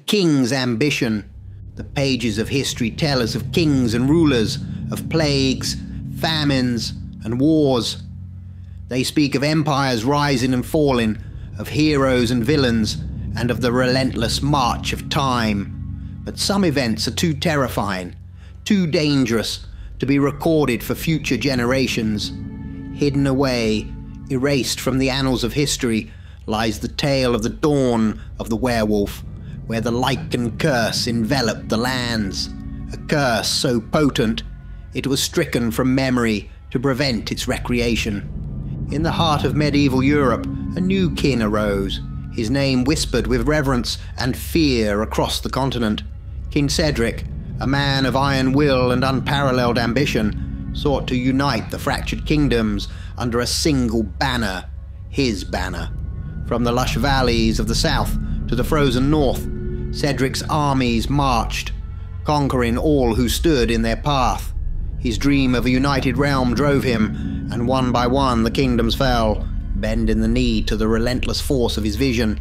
king's ambition. The pages of history tell us of kings and rulers, of plagues, famines, and wars. They speak of empires rising and falling, of heroes and villains, and of the relentless march of time. But some events are too terrifying, too dangerous to be recorded for future generations. Hidden away, erased from the annals of history, lies the tale of the dawn of the werewolf, where the lycan curse enveloped the lands. A curse so potent, it was stricken from memory to prevent its recreation. In the heart of medieval Europe, a new kin arose, his name whispered with reverence and fear across the continent. King Cedric, a man of iron will and unparalleled ambition, sought to unite the fractured kingdoms under a single banner, his banner. From the lush valleys of the south to the frozen north, Cedric's armies marched, conquering all who stood in their path. His dream of a united realm drove him, and one by one the kingdoms fell, bending the knee to the relentless force of his vision.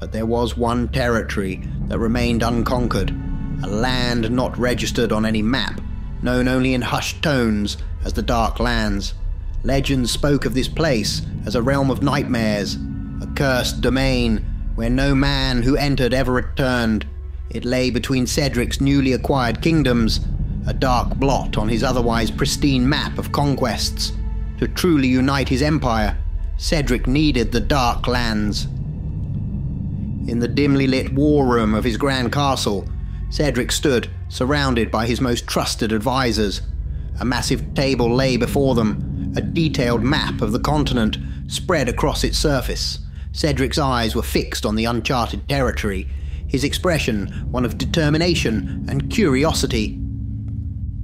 But there was one territory that remained unconquered, a land not registered on any map, known only in hushed tones as the Dark Lands. Legends spoke of this place as a realm of nightmares, a cursed domain where no man who entered ever returned. It lay between Cedric's newly acquired kingdoms, a dark blot on his otherwise pristine map of conquests. To truly unite his empire, Cedric needed the Dark Lands. In the dimly lit war room of his grand castle, Cedric stood, surrounded by his most trusted advisors. A massive table lay before them, a detailed map of the continent spread across its surface. Cedric's eyes were fixed on the uncharted territory, his expression one of determination and curiosity.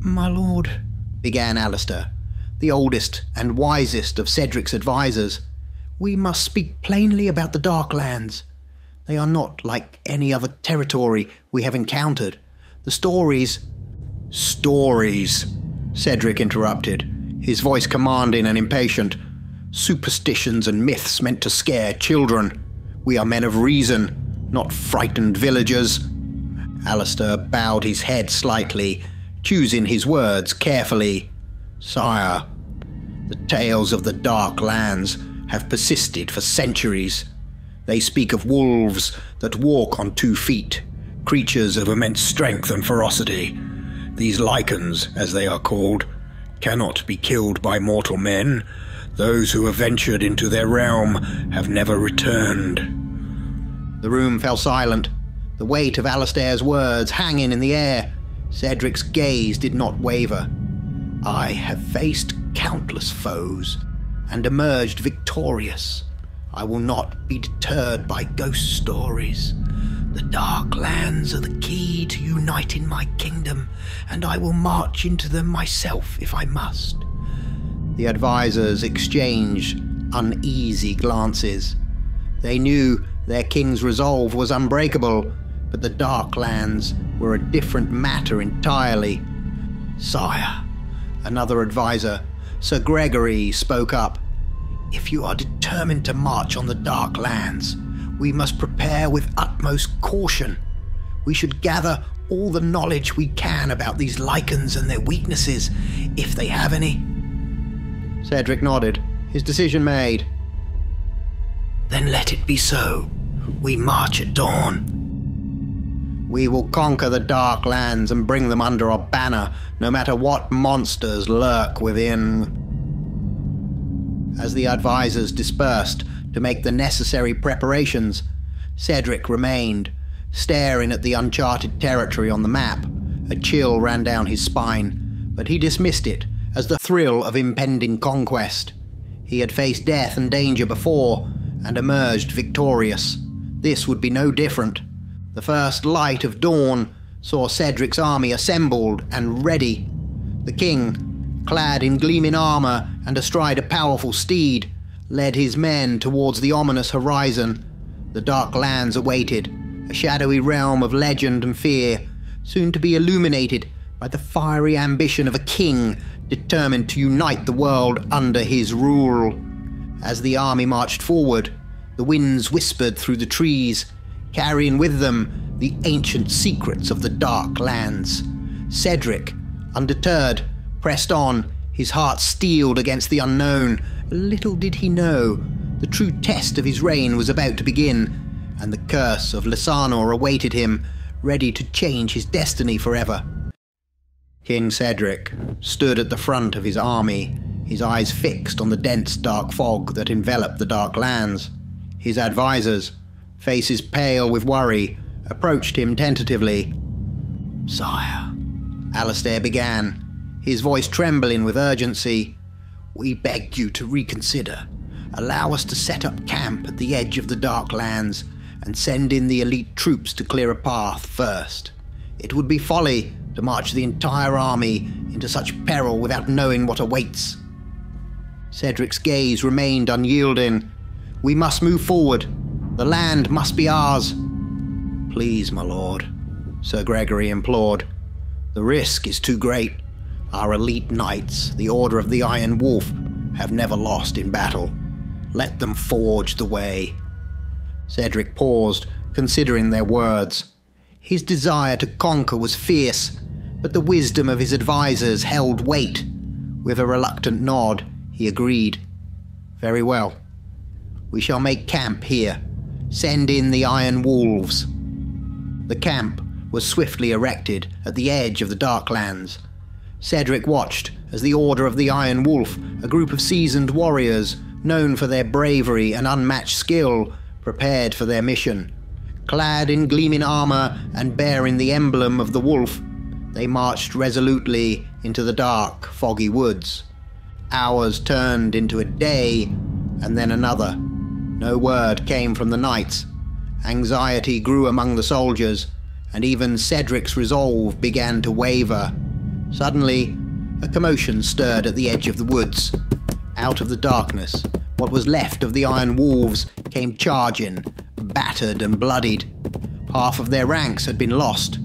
"My lord," began Alistair, the oldest and wisest of Cedric's advisors, "we must speak plainly about the Dark Lands. They are not like any other territory we have encountered. The stories—" "Stories," Cedric interrupted, his voice commanding and impatient. "Superstitions and myths meant to scare children. We are men of reason, not frightened villagers." Alistair bowed his head slightly, choosing his words carefully. "Sire, the tales of the Dark Lands have persisted for centuries. They speak of wolves that walk on 2 feet, creatures of immense strength and ferocity. These lycans, as they are called, cannot be killed by mortal men. Those who have ventured into their realm have never returned." The room fell silent, the weight of Alistair's words hanging in the air. Cedric's gaze did not waver. "I have faced countless foes and emerged victorious. I will not be deterred by ghost stories. The Dark Lands are the key to uniting my kingdom, and I will march into them myself if I must." The advisors exchanged uneasy glances. They knew their king's resolve was unbreakable, but the Dark Lands were a different matter entirely. "Sire," another advisor, Sir Gregory, spoke up, "if you are determined to march on the Dark Lands, we must prepare with utmost caution. We should gather all the knowledge we can about these lycans and their weaknesses, if they have any." Cedric nodded, his decision made. "Then let it be so. We march at dawn. We will conquer the Dark Lands and bring them under our banner, no matter what monsters lurk within." As the advisors dispersed to make the necessary preparations, Cedric remained, staring at the uncharted territory on the map. A chill ran down his spine, but he dismissed it as the thrill of impending conquest. He had faced death and danger before, and emerged victorious. This would be no different. The first light of dawn saw Cedric's army assembled and ready. The king, clad in gleaming armor and astride a powerful steed, led his men towards the ominous horizon. The Dark Lands awaited, a shadowy realm of legend and fear, soon to be illuminated by the fiery ambition of a king determined to unite the world under his rule. As the army marched forward, the winds whispered through the trees, carrying with them the ancient secrets of the Dark Lands. Cedric, undeterred, pressed on, his heart steeled against the unknown. Little did he know, the true test of his reign was about to begin, and the curse of Lysanor awaited him, ready to change his destiny forever. King Cedric stood at the front of his army, his eyes fixed on the dense dark fog that enveloped the Dark Lands. His advisors, faces pale with worry, approached him tentatively. "Sire," Alistair began, his voice trembling with urgency, "we beg you to reconsider. Allow us to set up camp at the edge of the Dark Lands and send in the elite troops to clear a path first. It would be folly to march the entire army into such peril without knowing what awaits." Cedric's gaze remained unyielding. "We must move forward. The land must be ours." "Please, my lord," Sir Gregory implored. "The risk is too great. Our elite knights, the Order of the Iron Wolf, have never lost in battle. Let them forge the way." Cedric paused, considering their words. His desire to conquer was fierce, but the wisdom of his advisors held weight. With a reluctant nod, he agreed. "Very well. We shall make camp here. Send in the Iron Wolves." The camp was swiftly erected at the edge of the Dark Lands. Cedric watched as the Order of the Iron Wolf, a group of seasoned warriors known for their bravery and unmatched skill, prepared for their mission. Clad in gleaming armor and bearing the emblem of the wolf, they marched resolutely into the dark, foggy woods. Hours turned into a day, and then another. No word came from the knights. Anxiety grew among the soldiers, and even Cedric's resolve began to waver. Suddenly, a commotion stirred at the edge of the woods. Out of the darkness, what was left of the Iron Wolves came charging, battered and bloodied. Half of their ranks had been lost.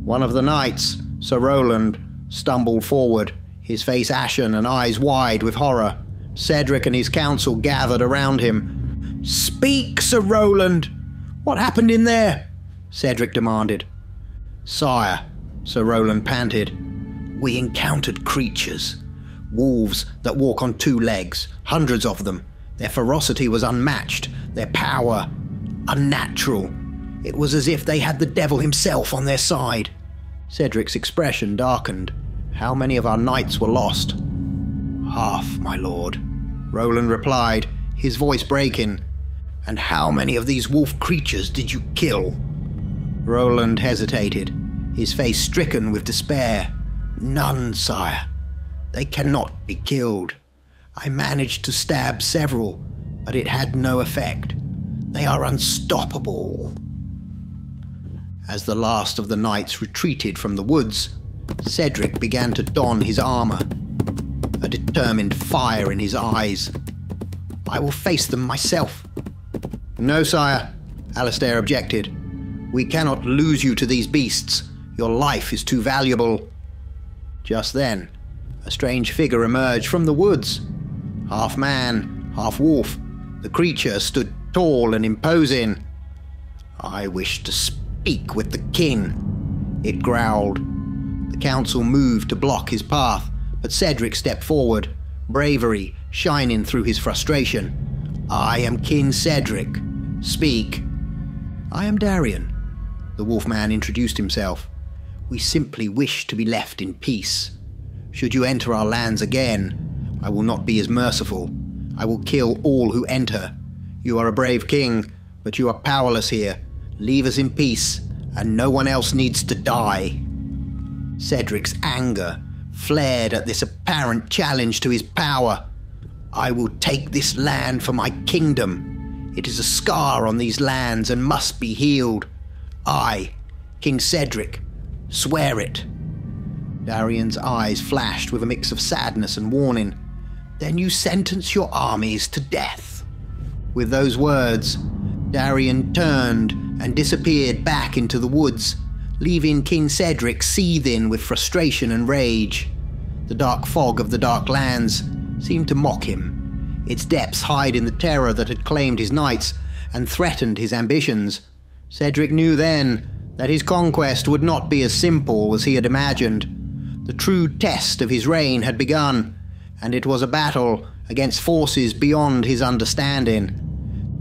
One of the knights, Sir Roland, stumbled forward, his face ashen and eyes wide with horror. Cedric and his council gathered around him. "Speak, Sir Roland! What happened in there?" Cedric demanded. "Sire," Sir Roland panted, "we encountered creatures. Wolves that walk on two legs, hundreds of them. Their ferocity was unmatched, their power unnatural. It was as if they had the devil himself on their side." Cedric's expression darkened. "How many of our knights were lost?" "Half, my lord," Roland replied, his voice breaking. "And how many of these wolf creatures did you kill?" Roland hesitated, his face stricken with despair. "None, sire. They cannot be killed. I managed to stab several, but it had no effect. They are unstoppable." As the last of the knights retreated from the woods, Cedric began to don his armor, a determined fire in his eyes. "I will face them myself." "No, sire," Alistair objected. "We cannot lose you to these beasts. Your life is too valuable." Just then, a strange figure emerged from the woods. Half man, half wolf, the creature stood tall and imposing. "I wish to speak with the king," it growled. The council moved to block his path, but Cedric stepped forward, bravery shining through his frustration. "I am King Cedric. Speak." "I am Darian," the wolfman introduced himself. "We simply wish to be left in peace. Should you enter our lands again, I will not be as merciful. I will kill all who enter. You are a brave king, but you are powerless here. Leave us in peace, and no one else needs to die." Cedric's anger flared at this apparent challenge to his power. "I will take this land for my kingdom. It is a scar on these lands and must be healed. I, King Cedric, swear it." Darian's eyes flashed with a mix of sadness and warning. "Then you sentence your armies to death." With those words, Darian turned and disappeared back into the woods, leaving King Cedric seething with frustration and rage. The dark fog of the Dark Lands seemed to mock him, its depths hiding the terror that had claimed his knights and threatened his ambitions. Cedric knew then that his conquest would not be as simple as he had imagined. The true test of his reign had begun, and it was a battle against forces beyond his understanding.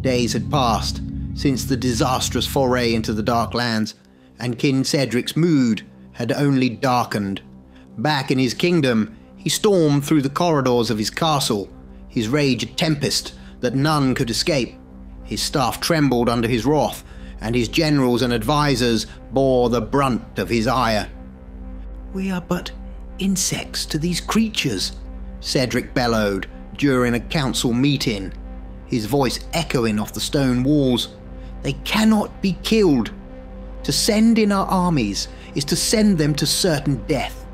Days had passed since the disastrous foray into the Dark Lands, and King Cedric's mood had only darkened. Back in his kingdom, he stormed through the corridors of his castle, his rage a tempest that none could escape. His staff trembled under his wrath, and his generals and advisors bore the brunt of his ire. "We are but insects to these creatures," Cedric bellowed during a council meeting, his voice echoing off the stone walls. "They cannot be killed. To send in our armies is to send them to certain death.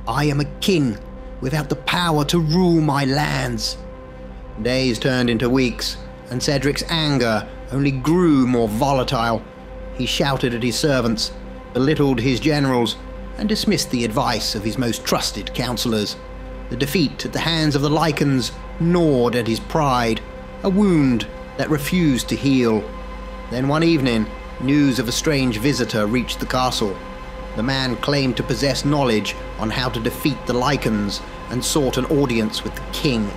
I am a king without the power to rule my lands." Days turned into weeks, and Cedric's anger only grew more volatile. He shouted at his servants, belittled his generals, and dismissed the advice of his most trusted counselors. The defeat at the hands of the lycans gnawed at his pride, a wound that refused to heal. Then one evening, news of a strange visitor reached the castle. The man claimed to possess knowledge on how to defeat the lycans and sought an audience with the king.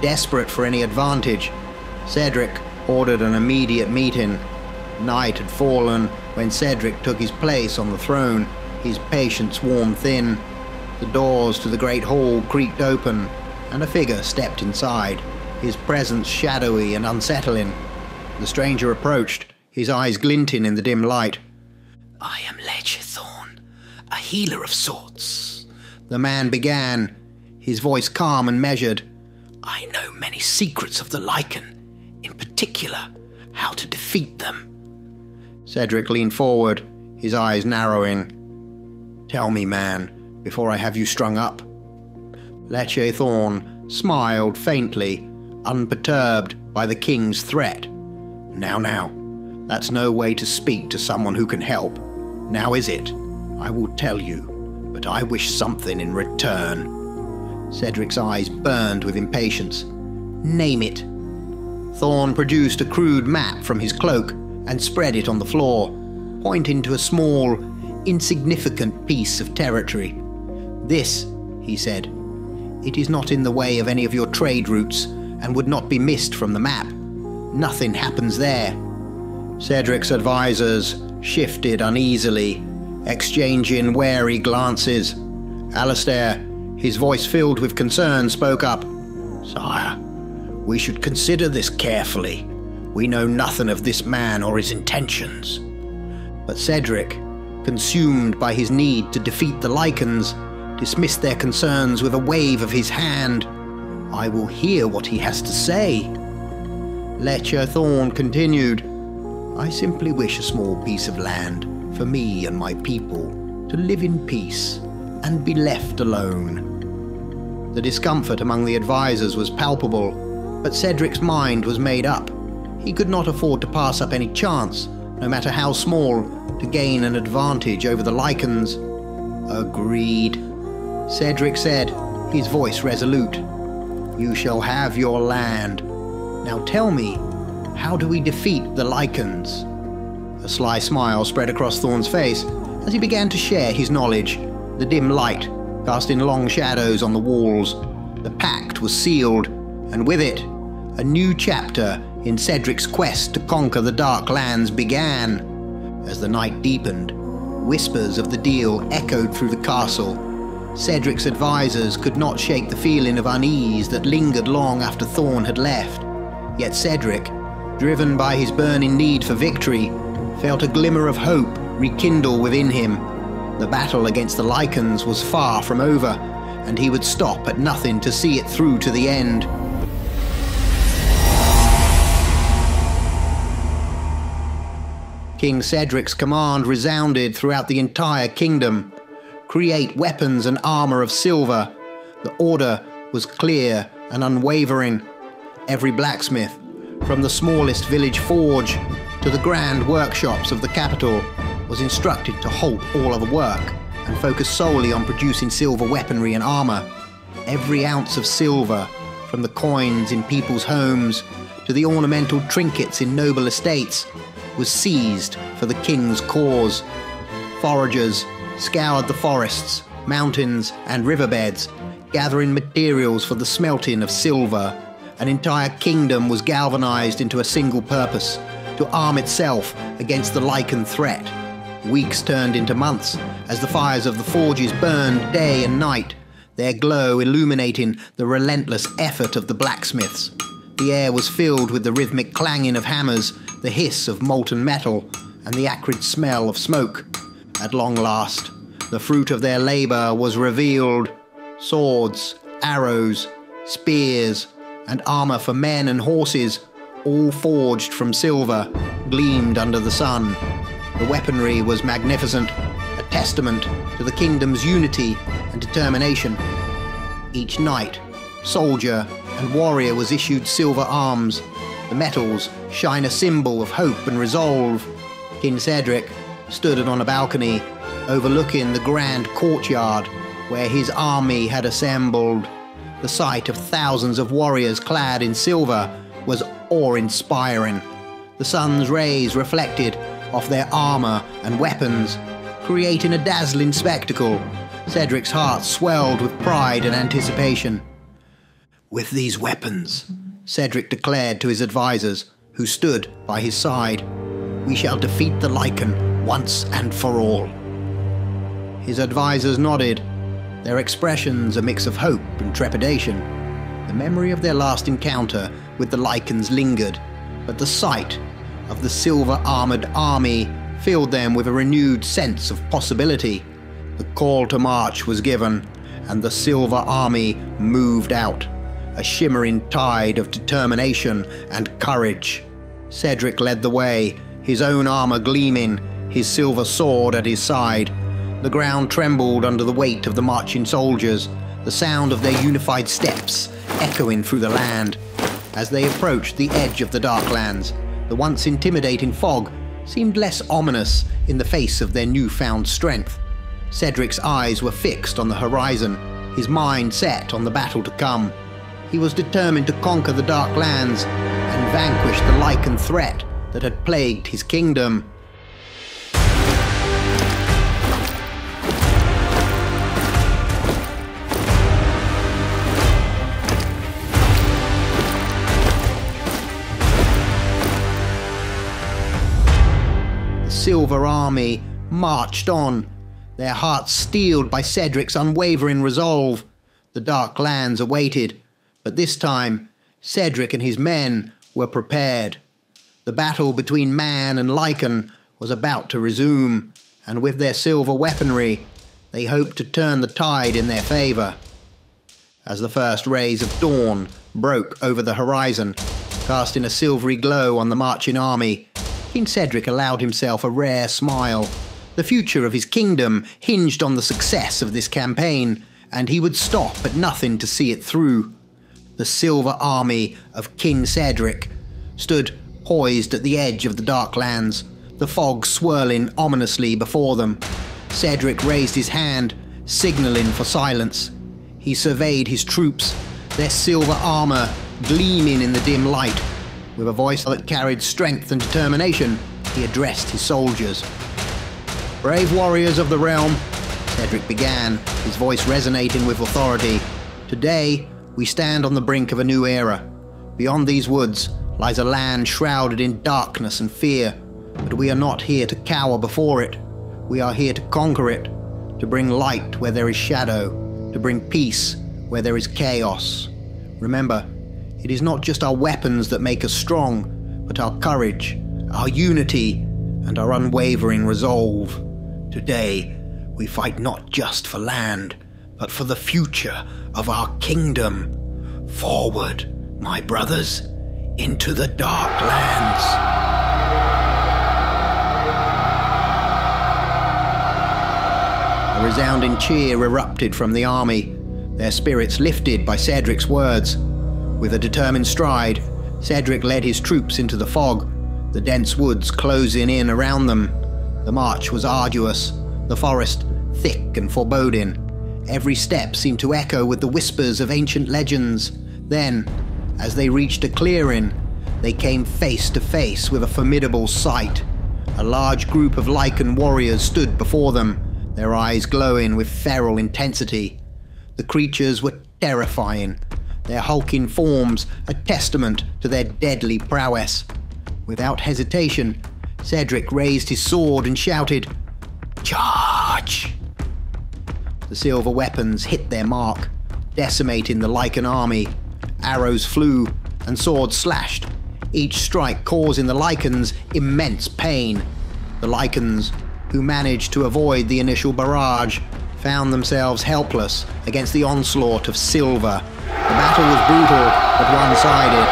Desperate for any advantage, Cedric ordered an immediate meeting. Night had fallen when Cedric took his place on the throne, his patience worn thin. The doors to the great hall creaked open, and a figure stepped inside, his presence shadowy and unsettling. The stranger approached, his eyes glinting in the dim light. "I am Lycan, a healer of sorts," the man began, his voice calm and measured. "I know many secrets of the lycan, in particular, how to defeat them." Cedric leaned forward, his eyes narrowing. "Tell me, man, before I have you strung up." Lycan smiled faintly, unperturbed by the king's threat. Now, that's no way to speak to someone who can help. Now is it? I will tell you, but I wish something in return." Cedric's eyes burned with impatience. "Name it." Thorn produced a crude map from his cloak and spread it on the floor, pointing to a small, insignificant piece of territory. "This," he said, "it is not in the way of any of your trade routes and would not be missed from the map. Nothing happens there." Cedric's advisors shifted uneasily, exchanging wary glances. Alistair, his voice filled with concern, spoke up. "Sire, we should consider this carefully. We know nothing of this man or his intentions." But Cedric, consumed by his need to defeat the lycans, dismissed their concerns with a wave of his hand. "I will hear what he has to say." Lycan continued, "I simply wish a small piece of land for me and my people to live in peace and be left alone." The discomfort among the advisors was palpable, but Cedric's mind was made up. He could not afford to pass up any chance, no matter how small, to gain an advantage over the lycans. "Agreed," Cedric said, his voice resolute. "You shall have your land. Now tell me, how do we defeat the lycans?" A sly smile spread across Thorn's face as he began to share his knowledge, the dim light casting long shadows on the walls. The pact was sealed, and with it, a new chapter in Cedric's quest to conquer the Dark Lands began. As the night deepened, whispers of the deal echoed through the castle. Cedric's advisors could not shake the feeling of unease that lingered long after Thorn had left. Yet Cedric, driven by his burning need for victory, felt a glimmer of hope rekindle within him. The battle against the lycans was far from over, and he would stop at nothing to see it through to the end. King Cedric's command resounded throughout the entire kingdom. Create weapons and armor of silver. The order was clear and unwavering. Every blacksmith, from the smallest village forge to the grand workshops of the capital, was instructed to halt all other work and focus solely on producing silver weaponry and armor. Every ounce of silver, from the coins in people's homes to the ornamental trinkets in noble estates, was seized for the king's cause. Foragers scoured the forests, mountains, and riverbeds, gathering materials for the smelting of silver. An entire kingdom was galvanized into a single purpose: to arm itself against the lycan threat. Weeks turned into months as the fires of the forges burned day and night, their glow illuminating the relentless effort of the blacksmiths. The air was filled with the rhythmic clanging of hammers, the hiss of molten metal, and the acrid smell of smoke. At long last, the fruit of their labor was revealed. Swords, arrows, spears, and armor for men and horses, all forged from silver, gleamed under the sun. The weaponry was magnificent, a testament to the kingdom's unity and determination. Each knight, soldier, and warrior was issued silver arms. The metals shine a symbol of hope and resolve. King Cedric stood on a balcony overlooking the grand courtyard where his army had assembled. The sight of thousands of warriors clad in silver was awe-inspiring. The sun's rays reflected off their armor and weapons, creating a dazzling spectacle. Cedric's heart swelled with pride and anticipation. "With these weapons," Cedric declared to his advisors, who stood by his side, "we shall defeat the lycan once and for all." His advisors nodded, their expressions a mix of hope and trepidation. The memory of their last encounter with the lycans lingered, but the sight of the silver-armored army filled them with a renewed sense of possibility. The call to march was given, and the silver army moved out, a shimmering tide of determination and courage. Cedric led the way, his own armor gleaming, his silver sword at his side. The ground trembled under the weight of the marching soldiers, the sound of their unified steps echoing through the land. As they approached the edge of the Darklands, the once intimidating fog seemed less ominous in the face of their newfound strength. Cedric's eyes were fixed on the horizon, his mind set on the battle to come. He was determined to conquer the Darklands and vanquish the lycan threat that had plagued his kingdom. The Silver Army marched on, their hearts steeled by Cedric's unwavering resolve. The Dark Lands awaited, but this time Cedric and his men were prepared. The battle between man and lycan was about to resume, and with their silver weaponry, they hoped to turn the tide in their favor. As the first rays of dawn broke over the horizon, casting a silvery glow on the marching army, King Cedric allowed himself a rare smile. The future of his kingdom hinged on the success of this campaign, and he would stop at nothing to see it through. The silver army of King Cedric stood poised at the edge of the Darklands, the fog swirling ominously before them. Cedric raised his hand, signaling for silence. He surveyed his troops, their silver armor gleaming in the dim light. With a voice that carried strength and determination, he addressed his soldiers. "Brave warriors of the realm," Cedric began, his voice resonating with authority. "Today, we stand on the brink of a new era. Beyond these woods lies a land shrouded in darkness and fear, but we are not here to cower before it. We are here to conquer it, to bring light where there is shadow, to bring peace where there is chaos. Remember, it is not just our weapons that make us strong, but our courage, our unity, and our unwavering resolve. Today, we fight not just for land, but for the future of our kingdom. Forward, my brothers, into the Darklands." A resounding cheer erupted from the army, their spirits lifted by Cedric's words. With a determined stride, Cedric led his troops into the fog, the dense woods closing in around them. The march was arduous, the forest thick and foreboding. Every step seemed to echo with the whispers of ancient legends. Then, as they reached a clearing, they came face to face with a formidable sight. A large group of lycan warriors stood before them, their eyes glowing with feral intensity. The creatures were terrifying, their hulking forms a testament to their deadly prowess. Without hesitation, Cedric raised his sword and shouted, "Charge!" The silver weapons hit their mark, decimating the lycan army. Arrows flew and swords slashed, each strike causing the lycans immense pain. The lycans, who managed to avoid the initial barrage, found themselves helpless against the onslaught of silver. The battle was brutal but one-sided,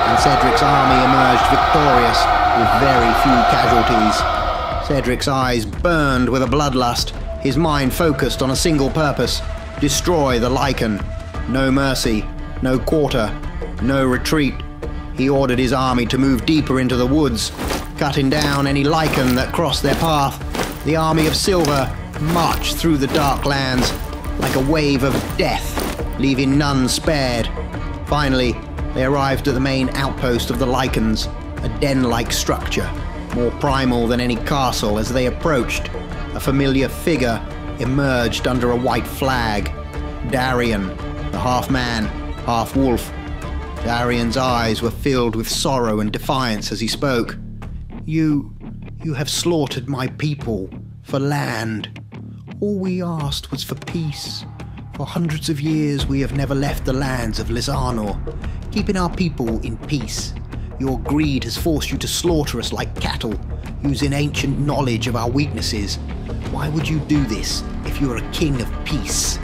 and Cedric's army emerged victorious with very few casualties. Cedric's eyes burned with a bloodlust, his mind focused on a single purpose: destroy the lycan. No mercy, no quarter, no retreat. He ordered his army to move deeper into the woods, cutting down any lycan that crossed their path. The army of silver marched through the dark lands like a wave of death, leaving none spared. Finally, they arrived at the main outpost of the lycans, a den-like structure, more primal than any castle. As they approached, a familiar figure emerged under a white flag. Darian, the half-man, half-wolf. Darian's eyes were filled with sorrow and defiance as he spoke. You have slaughtered my people for land. All we asked was for peace. For hundreds of years we have never left the lands of Lysanor, keeping our people in peace. Your greed has forced you to slaughter us like cattle, using ancient knowledge of our weaknesses. Why would you do this if you are a king of peace?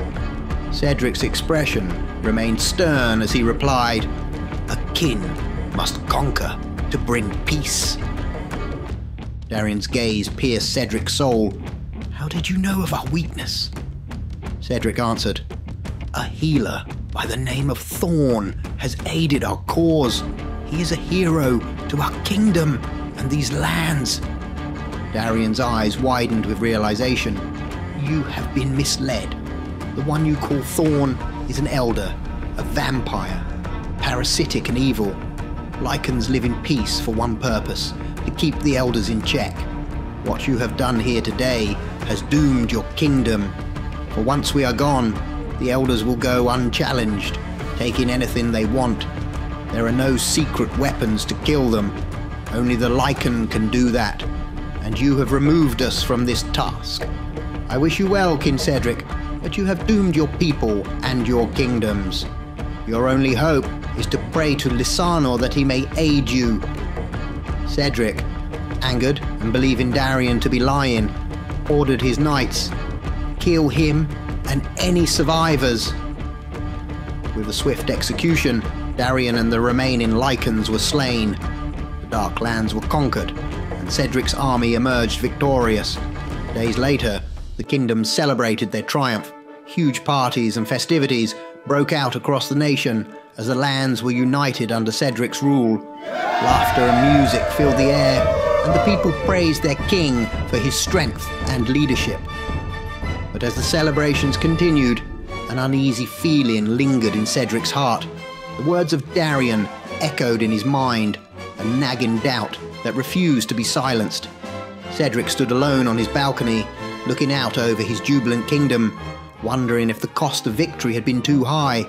Cedric's expression remained stern as he replied, "A king must conquer to bring peace." Darian's gaze pierced Cedric's soul. "How did you know of our weakness?" Cedric answered, "A healer by the name of Thorn has aided our cause. He is a hero to our kingdom and these lands." Darian's eyes widened with realization. "You have been misled. The one you call Thorn is an elder, a vampire, parasitic and evil. Lycans live in peace for one purpose, to keep the elders in check. What you have done here today has doomed your kingdom. For once we are gone, the elders will go unchallenged, taking anything they want. There are no secret weapons to kill them. Only the lycan can do that, and you have removed us from this task. I wish you well, King Cedric, but you have doomed your people and your kingdoms. Your only hope is to pray to Lysanor that he may aid you." Cedric, angered and believing Darian to be lying, ordered his knights, "Kill him and any survivors." With a swift execution, Darian and the remaining lycans were slain. The Dark Lands were conquered, and Cedric's army emerged victorious. Days later, the kingdom celebrated their triumph. Huge parties and festivities broke out across the nation as the lands were united under Cedric's rule. Laughter and music filled the air, and the people praised their king for his strength and leadership. But as the celebrations continued, an uneasy feeling lingered in Cedric's heart. The words of Darian echoed in his mind, a nagging doubt that refused to be silenced. Cedric stood alone on his balcony, looking out over his jubilant kingdom, wondering if the cost of victory had been too high.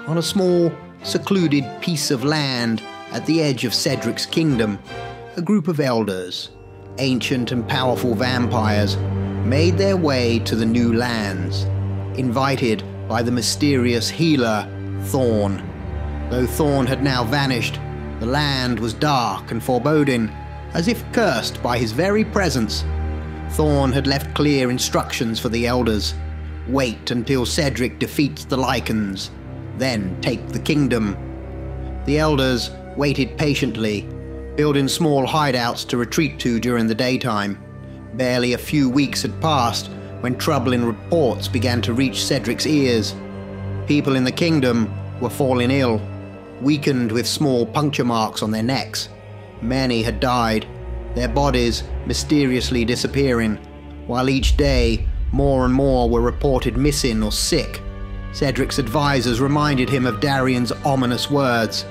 On a small, secluded piece of land at the edge of Cedric's kingdom, a group of elders, ancient and powerful vampires, made their way to the new lands, invited by the mysterious healer, Thorn. Though Thorn had now vanished, the land was dark and foreboding, as if cursed by his very presence. Thorn had left clear instructions for the elders. Wait until Cedric defeats the lycans, then take the kingdom. The elders waited patiently, building small hideouts to retreat to during the daytime. Barely a few weeks had passed when troubling reports began to reach Cedric's ears. People in the kingdom were falling ill, weakened with small puncture marks on their necks. Many had died, their bodies mysteriously disappearing, while each day more and more were reported missing or sick. Cedric's advisors reminded him of Darian's ominous words.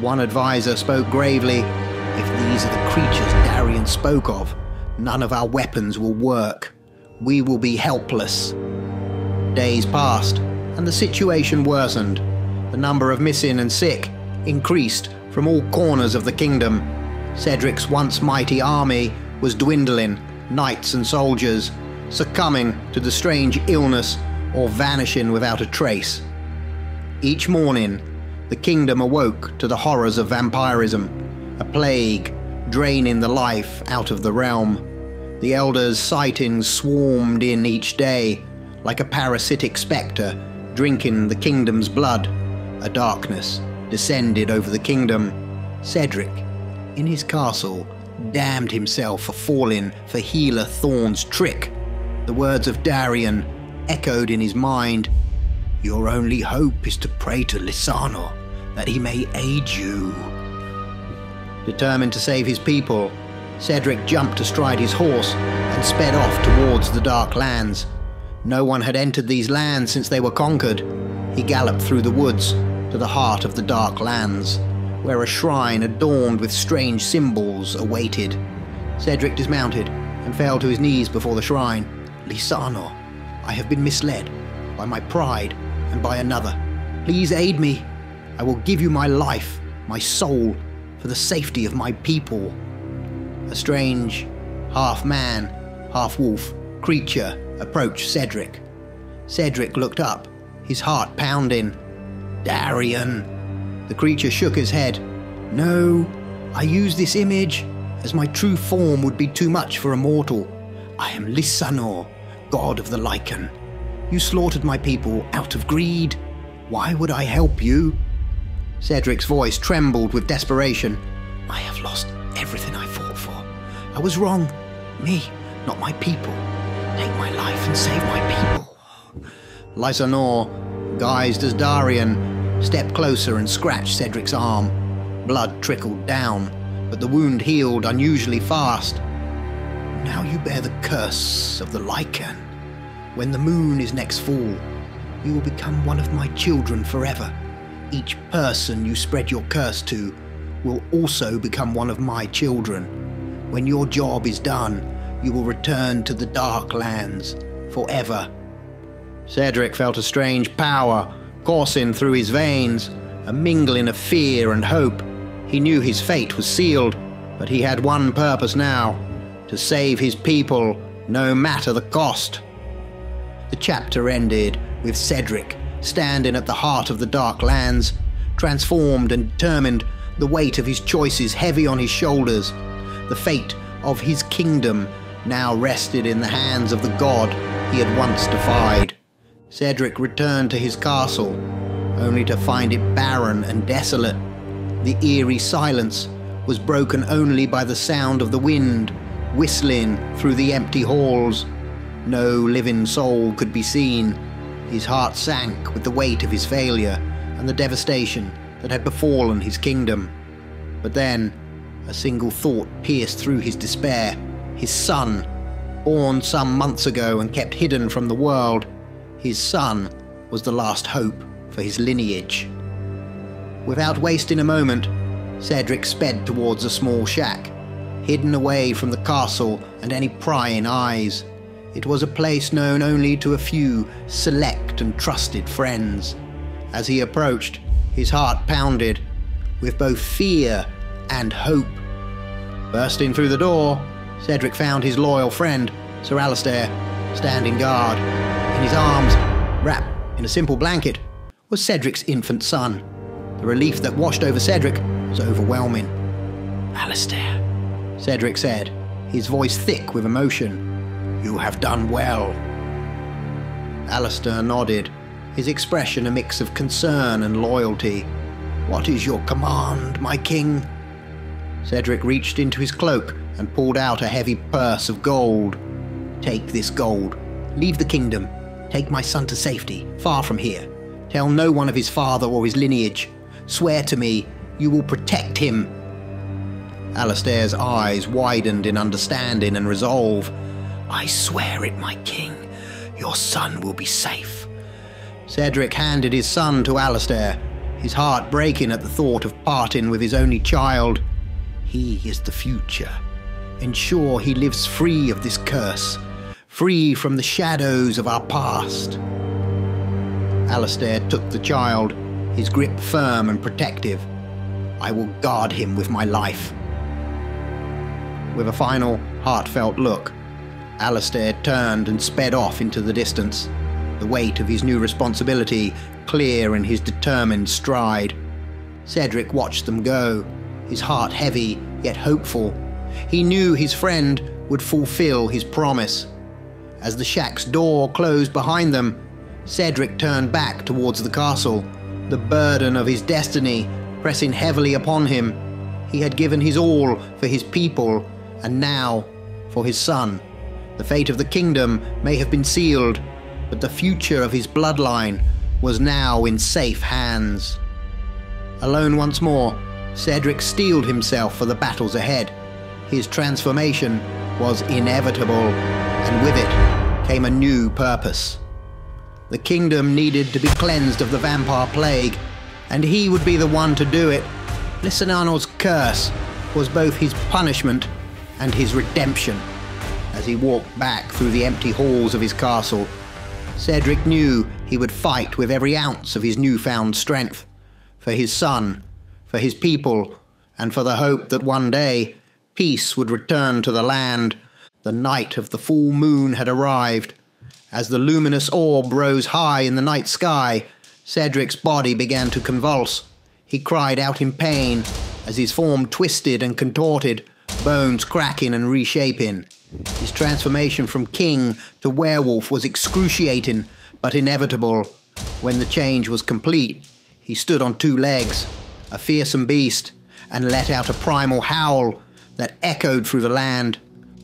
One advisor spoke gravely. If these are the creatures Darian spoke of, none of our weapons will work. We will be helpless. Days passed, and the situation worsened. The number of missing and sick increased from all corners of the kingdom. Cedric's once mighty army was dwindling, knights and soldiers succumbing to the strange illness or vanishing without a trace. Each morning, the kingdom awoke to the horrors of vampirism, a plague draining the life out of the realm. The elders' sightings swarmed in each day, like a parasitic spectre drinking the kingdom's blood. A darkness descended over the kingdom. Cedric, in his castle, damned himself for falling for Healer Thorn's trick. The words of Darian echoed in his mind. Your only hope is to pray to Lysanor, that he may aid you. Determined to save his people, Cedric jumped astride his horse and sped off towards the Dark Lands. No one had entered these lands since they were conquered. He galloped through the woods to the heart of the Dark Lands, where a shrine adorned with strange symbols awaited. Cedric dismounted and fell to his knees before the shrine. Lysanor, I have been misled by my pride and by another. Please aid me. I will give you my life, my soul, for the safety of my people. A strange, half-man, half-wolf creature approached Cedric. Cedric looked up, his heart pounding. Darian. The creature shook his head. No, I use this image as my true form would be too much for a mortal. I am Lysanor, god of the lycan. You slaughtered my people out of greed. Why would I help you? Cedric's voice trembled with desperation. I have lost everything I fought for. I was wrong. Me, not my people. Take my life and save my people. Lysanor, guised as Darian, stepped closer and scratched Cedric's arm. Blood trickled down, but the wound healed unusually fast. Now you bear the curse of the lycan. When the moon is next full, you will become one of my children forever. Each person you spread your curse to will also become one of my children. When your job is done, you will return to the Dark Lands forever. Cedric felt a strange power coursing through his veins, a mingling of fear and hope. He knew his fate was sealed, but he had one purpose now: to save his people, no matter the cost. The chapter ended with Cedric standing at the heart of the Dark Lands, transformed and determined, the weight of his choices heavy on his shoulders. The fate of his kingdom now rested in the hands of the god he had once defied. Cedric returned to his castle, only to find it barren and desolate. The eerie silence was broken only by the sound of the wind whistling through the empty halls. No living soul could be seen. His heart sank with the weight of his failure and the devastation that had befallen his kingdom. But then, a single thought pierced through his despair. His son, born some months ago and kept hidden from the world, his son was the last hope for his lineage. Without wasting a moment, Cedric sped towards a small shack, hidden away from the castle and any prying eyes. It was a place known only to a few select and trusted friends. As he approached, his heart pounded with both fear and hope. Bursting through the door, Cedric found his loyal friend, Sir Alistair, standing guard. In his arms, wrapped in a simple blanket, was Cedric's infant son. The relief that washed over Cedric was overwhelming. Alistair, Cedric said, his voice thick with emotion. You have done well. Alistair nodded, his expression a mix of concern and loyalty. What is your command, my king? Cedric reached into his cloak and pulled out a heavy purse of gold. Take this gold. Leave the kingdom. Take my son to safety, far from here. Tell no one of his father or his lineage. Swear to me you will protect him. Alistair's eyes widened in understanding and resolve. I swear it, my king. Your son will be safe. Cedric handed his son to Alistair, his heart breaking at the thought of parting with his only child. He is the future. Ensure he lives free of this curse, free from the shadows of our past. Alistair took the child, his grip firm and protective. I will guard him with my life. With a final, heartfelt look, Alistair turned and sped off into the distance, the weight of his new responsibility clear in his determined stride. Cedric watched them go, his heart heavy yet hopeful. He knew his friend would fulfill his promise. As the shack's door closed behind them, Cedric turned back towards the castle, the burden of his destiny pressing heavily upon him. He had given his all for his people, and now for his son. The fate of the kingdom may have been sealed, but the future of his bloodline was now in safe hands. Alone once more, Cedric steeled himself for the battles ahead. His transformation was inevitable, and with it came a new purpose. The kingdom needed to be cleansed of the vampire plague, and he would be the one to do it. Lysanor's curse was both his punishment and his redemption. As he walked back through the empty halls of his castle, Cedric knew he would fight with every ounce of his newfound strength, for his son, for his people, and for the hope that one day peace would return to the land. The night of the full moon had arrived. As the luminous orb rose high in the night sky, Cedric's body began to convulse. He cried out in pain as his form twisted and contorted, bones cracking and reshaping. His transformation from king to werewolf was excruciating but inevitable. When the change was complete, he stood on two legs, a fearsome beast, and let out a primal howl that echoed through the land.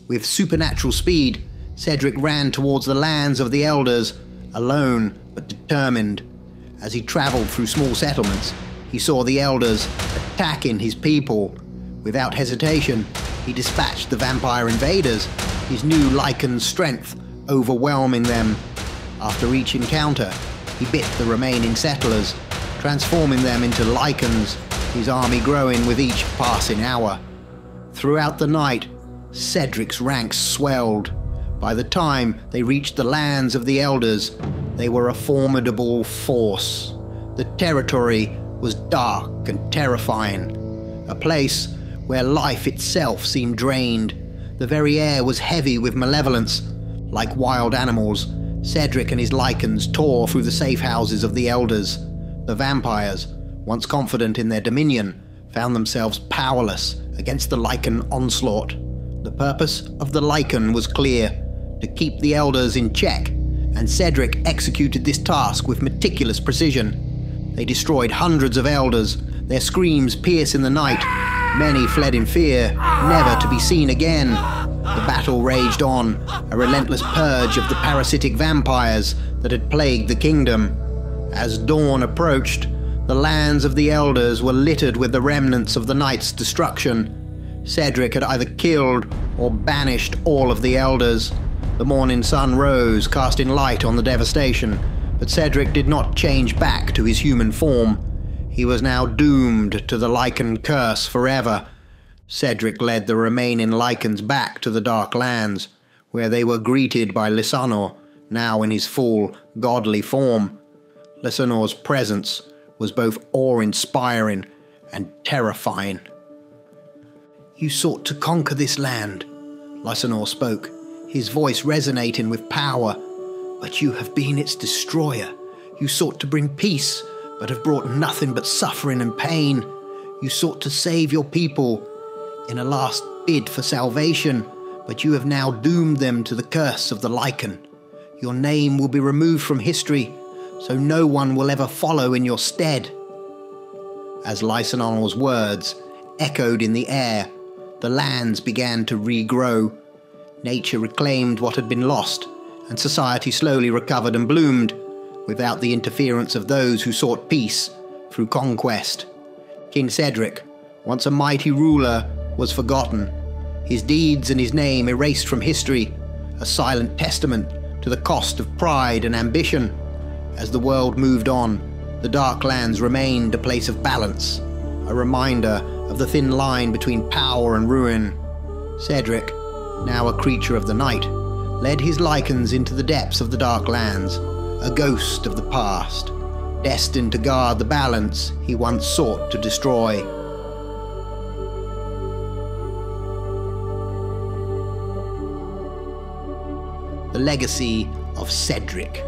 With supernatural speed, Cedric ran towards the lands of the elders, alone but determined. As he travelled through small settlements, he saw the elders attacking his people. Without hesitation, he dispatched the vampire invaders, his new lycan strength overwhelming them. After each encounter, he bit the remaining settlers, transforming them into lycans, his army growing with each passing hour. Throughout the night, Cedric's ranks swelled. By the time they reached the lands of the elders, they were a formidable force. The territory was dark and terrifying, a place where life itself seemed drained. The very air was heavy with malevolence. Like wild animals, Cedric and his lycans tore through the safe houses of the elders. The vampires, once confident in their dominion, found themselves powerless against the lycan onslaught. The purpose of the lycan was clear: to keep the elders in check, and Cedric executed this task with meticulous precision. They destroyed hundreds of elders, their screams piercing the night. Many fled in fear, never to be seen again. The battle raged on, a relentless purge of the parasitic vampires that had plagued the kingdom. As dawn approached, the lands of the elders were littered with the remnants of the night's destruction. Cedric had either killed or banished all of the elders. The morning sun rose, casting light on the devastation, but Cedric did not change back to his human form. He was now doomed to the lycan curse forever. Cedric led the remaining lycans back to the Dark Lands, where they were greeted by Lysanor, now in his full, godly form. Lysanor's presence was both awe-inspiring and terrifying. "You sought to conquer this land," Lysanor spoke, his voice resonating with power, "but you have been its destroyer. You sought to bring peace, but have brought nothing but suffering and pain. You sought to save your people in a last bid for salvation, but you have now doomed them to the curse of the lycan. Your name will be removed from history, so no one will ever follow in your stead." As Lysanor's words echoed in the air, the lands began to regrow. Nature reclaimed what had been lost, and society slowly recovered and bloomed, without the interference of those who sought peace through conquest. King Cedric, once a mighty ruler, was forgotten, his deeds and his name erased from history, a silent testament to the cost of pride and ambition. As the world moved on, the Darklands remained a place of balance, a reminder of the thin line between power and ruin. Cedric, now a creature of the night, led his lycans into the depths of the Darklands, a ghost of the past, destined to guard the balance he once sought to destroy. The legacy of Cedric.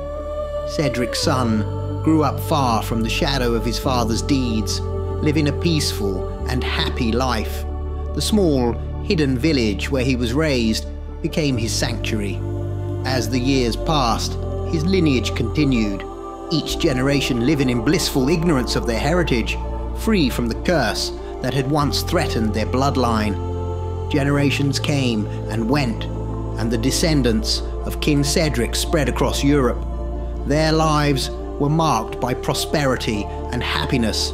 Cedric's son grew up far from the shadow of his father's deeds, living a peaceful and happy life. The small, hidden village where he was raised became his sanctuary. As the years passed, his lineage continued, each generation living in blissful ignorance of their heritage, free from the curse that had once threatened their bloodline. Generations came and went, and the descendants of King Cedric spread across Europe. Their lives were marked by prosperity and happiness,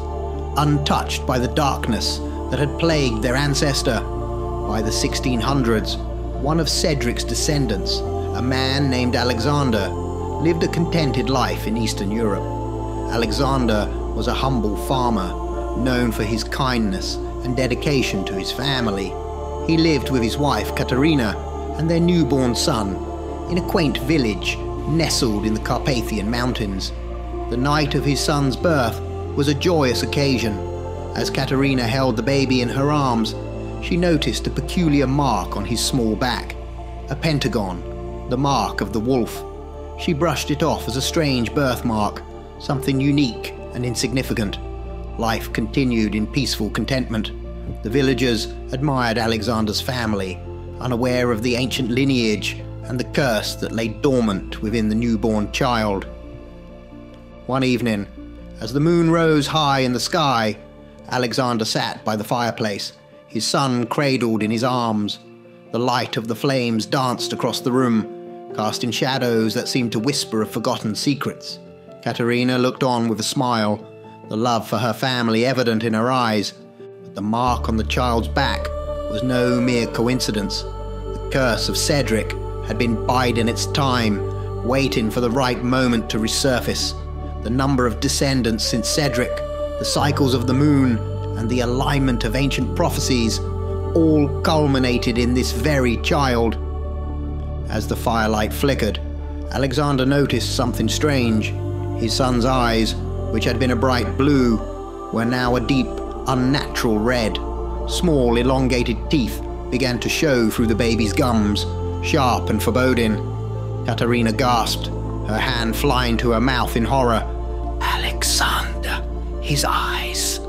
untouched by the darkness that had plagued their ancestor. By the 1600s, one of Cedric's descendants, a man named Alexander, lived a contented life in Eastern Europe. Alexander was a humble farmer, known for his kindness and dedication to his family. He lived with his wife Katerina and their newborn son in a quaint village nestled in the Carpathian Mountains. The night of his son's birth was a joyous occasion. As Katerina held the baby in her arms, she noticed a peculiar mark on his small back, a pentagon, the mark of the wolf. She brushed it off as a strange birthmark, something unique and insignificant. Life continued in peaceful contentment. The villagers admired Alexander's family, unaware of the ancient lineage and the curse that lay dormant within the newborn child. One evening, as the moon rose high in the sky, Alexander sat by the fireplace, his son cradled in his arms. The light of the flames danced across the room, casting shadows that seemed to whisper of forgotten secrets. Katerina looked on with a smile, the love for her family evident in her eyes, but the mark on the child's back was no mere coincidence. The curse of Cedric had been biding its time, waiting for the right moment to resurface. The number of descendants since Cedric, the cycles of the moon, and the alignment of ancient prophecies all culminated in this very child. As the firelight flickered, Alexander noticed something strange. His son's eyes, which had been a bright blue, were now a deep, unnatural red. Small, elongated teeth began to show through the baby's gums, sharp and foreboding. Katerina gasped, her hand flying to her mouth in horror. "Alexander, his eyes!"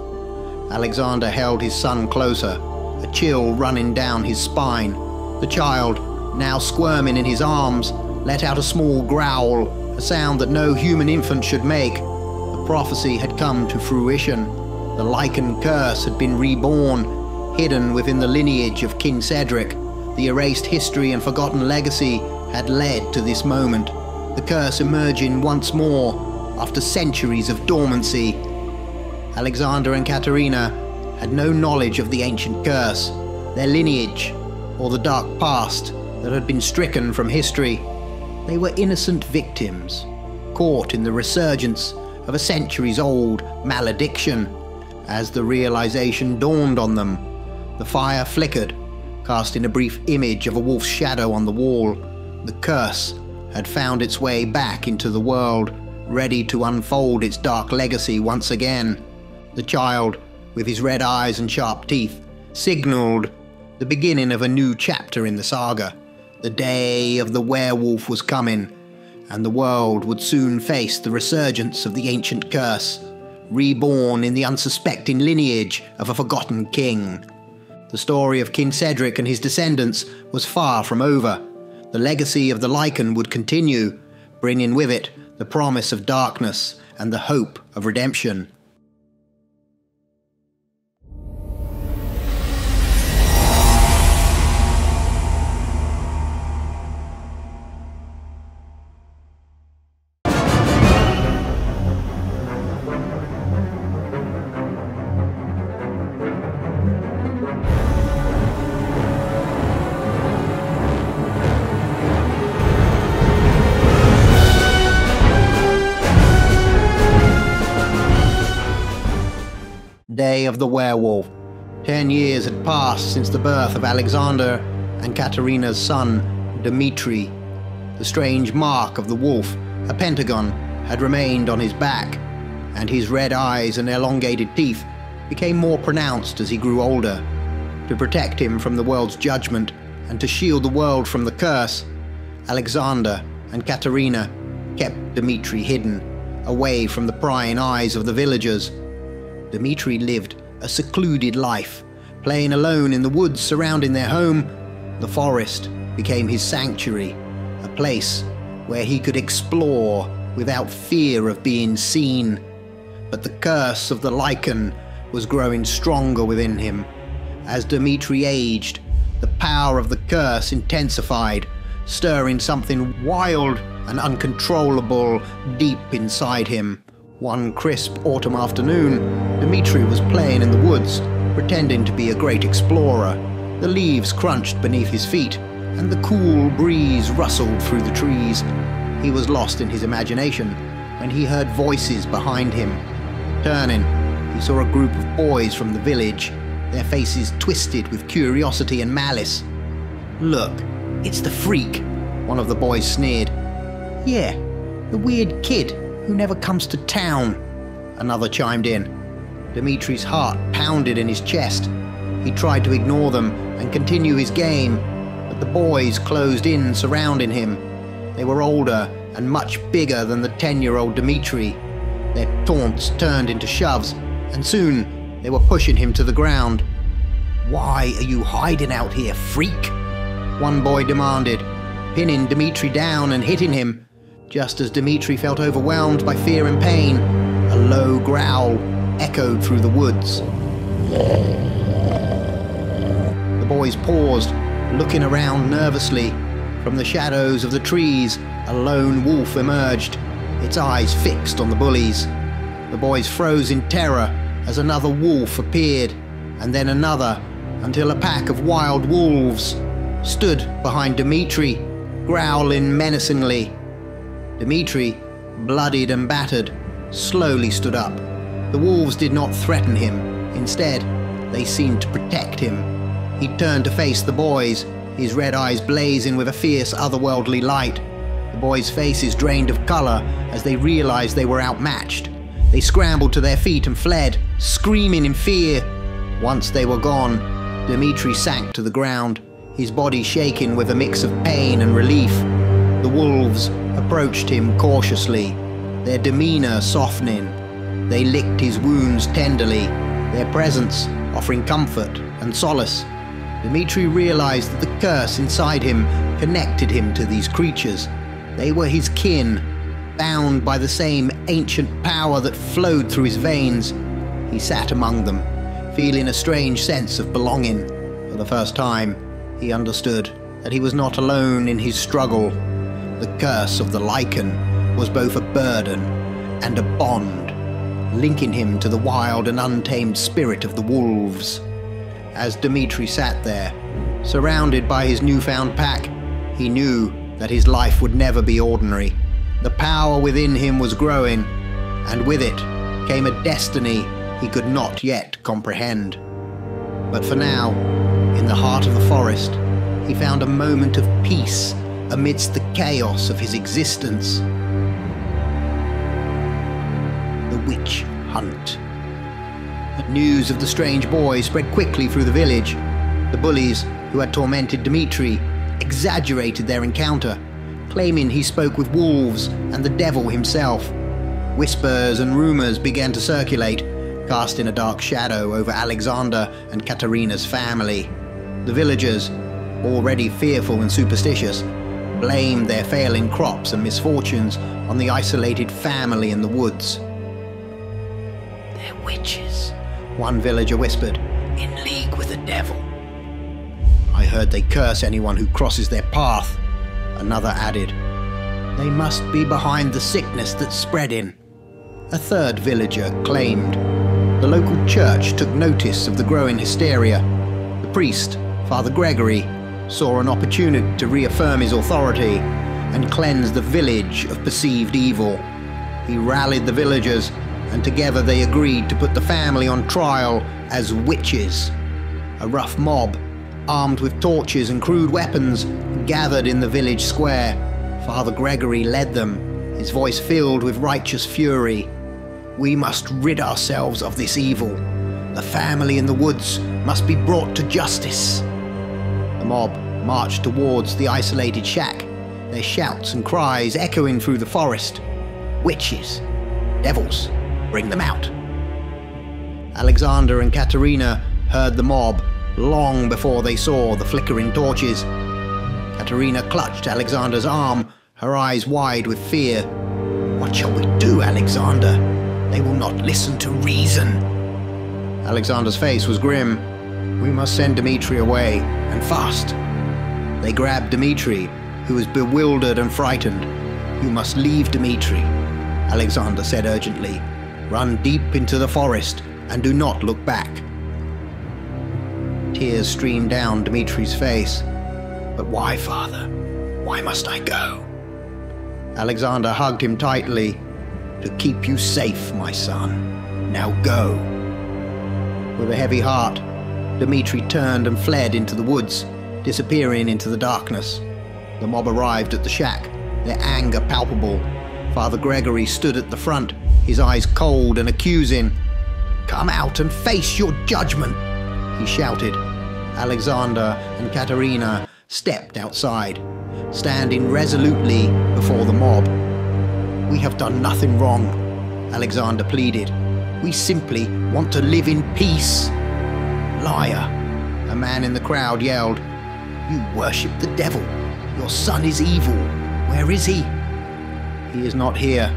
Alexander held his son closer, a chill running down his spine. The child, now squirming in his arms, let out a small growl, a sound that no human infant should make. The prophecy had come to fruition. The lycan curse had been reborn, hidden within the lineage of King Cedric. The erased history and forgotten legacy had led to this moment, the curse emerging once more after centuries of dormancy. Alexander and Katerina had no knowledge of the ancient curse, their lineage, or the dark past that had been stricken from history. They were innocent victims, caught in the resurgence of a centuries-old malediction. As the realization dawned on them, the fire flickered, casting a brief image of a wolf's shadow on the wall. The curse had found its way back into the world, ready to unfold its dark legacy once again. The child, with his red eyes and sharp teeth, signaled the beginning of a new chapter in the saga. The day of the werewolf was coming, and the world would soon face the resurgence of the ancient curse, reborn in the unsuspecting lineage of a forgotten king. The story of King Cedric and his descendants was far from over. The legacy of the lycan would continue, bringing with it the promise of darkness and the hope of redemption. day of the werewolf. 10 years had passed since the birth of Alexander and Katerina's son, Dmitri. The strange mark of the wolf, a pentagon, had remained on his back, and his red eyes and elongated teeth became more pronounced as he grew older. To protect him from the world's judgment and to shield the world from the curse, Alexander and Katerina kept Dmitri hidden, away from the prying eyes of the villagers. Dmitri lived a secluded life, playing alone in the woods surrounding their home. The forest became his sanctuary, a place where he could explore without fear of being seen. But the curse of the lycan was growing stronger within him. As Dmitri aged, the power of the curse intensified, stirring something wild and uncontrollable deep inside him. One crisp autumn afternoon, Dmitri was playing in the woods, pretending to be a great explorer. The leaves crunched beneath his feet, and the cool breeze rustled through the trees. He was lost in his imagination when he heard voices behind him. Turning, he saw a group of boys from the village, their faces twisted with curiosity and malice. "Look, it's the freak," one of the boys sneered. "Yeah, the weird kid who never comes to town," another chimed in. Dmitri's heart pounded in his chest. He tried to ignore them and continue his game, but the boys closed in, surrounding him. They were older and much bigger than the 10-year-old Dmitri. Their taunts turned into shoves, and soon they were pushing him to the ground. "Why are you hiding out here, freak?" one boy demanded, pinning Dmitri down and hitting him. Just as Dmitri felt overwhelmed by fear and pain, a low growl echoed through the woods. The boys paused, looking around nervously. From the shadows of the trees, a lone wolf emerged, its eyes fixed on the bullies. The boys froze in terror as another wolf appeared, and then another, until a pack of wild wolves stood behind Dmitri, growling menacingly. Dmitri, bloodied and battered, slowly stood up. The wolves did not threaten him. Instead, they seemed to protect him. He turned to face the boys, his red eyes blazing with a fierce, otherworldly light. The boys' faces drained of color as they realized they were outmatched. They scrambled to their feet and fled, screaming in fear. Once they were gone, Dmitri sank to the ground, his body shaking with a mix of pain and relief. The wolves approached him cautiously, their demeanor softening. They licked his wounds tenderly, their presence offering comfort and solace. Dmitri realized that the curse inside him connected him to these creatures. They were his kin, bound by the same ancient power that flowed through his veins. He sat among them, feeling a strange sense of belonging. For the first time, he understood that he was not alone in his struggle. The curse of the lycan was both a burden and a bond, linking him to the wild and untamed spirit of the wolves. As Dmitri sat there, surrounded by his newfound pack, he knew that his life would never be ordinary. The power within him was growing, and with it came a destiny he could not yet comprehend. But for now, in the heart of the forest, he found a moment of peace amidst the chaos of his existence. The witch hunt. News of the strange boy spread quickly through the village. The bullies, who had tormented Dmitri, exaggerated their encounter, claiming he spoke with wolves and the devil himself. Whispers and rumors began to circulate, casting a dark shadow over Alexander and Katerina's family. The villagers, already fearful and superstitious, blamed their failing crops and misfortunes on the isolated family in the woods. "They're witches," one villager whispered, "in league with the devil." "I heard they curse anyone who crosses their path," another added. "They must be behind the sickness that's spreading," a third villager claimed. The local church took notice of the growing hysteria. The priest, Father Gregory, saw an opportunity to reaffirm his authority and cleanse the village of perceived evil. He rallied the villagers, and together they agreed to put the family on trial as witches. A rough mob, armed with torches and crude weapons, gathered in the village square. Father Gregory led them, his voice filled with righteous fury. "We must rid ourselves of this evil. The family in the woods must be brought to justice." The mob marched towards the isolated shack, their shouts and cries echoing through the forest. "Witches! Devils! Bring them out!" Alexander and Katerina heard the mob long before they saw the flickering torches. Katerina clutched Alexander's arm, her eyes wide with fear. "What shall we do, Alexander? They will not listen to reason." Alexander's face was grim. "We must send Dmitri away, and fast." They grabbed Dmitri, who was bewildered and frightened. "You must leave, Dmitri," Alexander said urgently. "Run deep into the forest and do not look back." Tears streamed down Dmitri's face. "But why, Father? Why must I go?" Alexander hugged him tightly. "To keep you safe, my son. Now go." With a heavy heart, Dmitri turned and fled into the woods, disappearing into the darkness. The mob arrived at the shack, their anger palpable. Father Gregory stood at the front, his eyes cold and accusing. "Come out and face your judgment," he shouted. Alexander and Katerina stepped outside, standing resolutely before the mob. "We have done nothing wrong," Alexander pleaded. "We simply want to live in peace." "Liar," a man in the crowd yelled. "You worship the devil. Your son is evil. Where is he?" "He is not here,"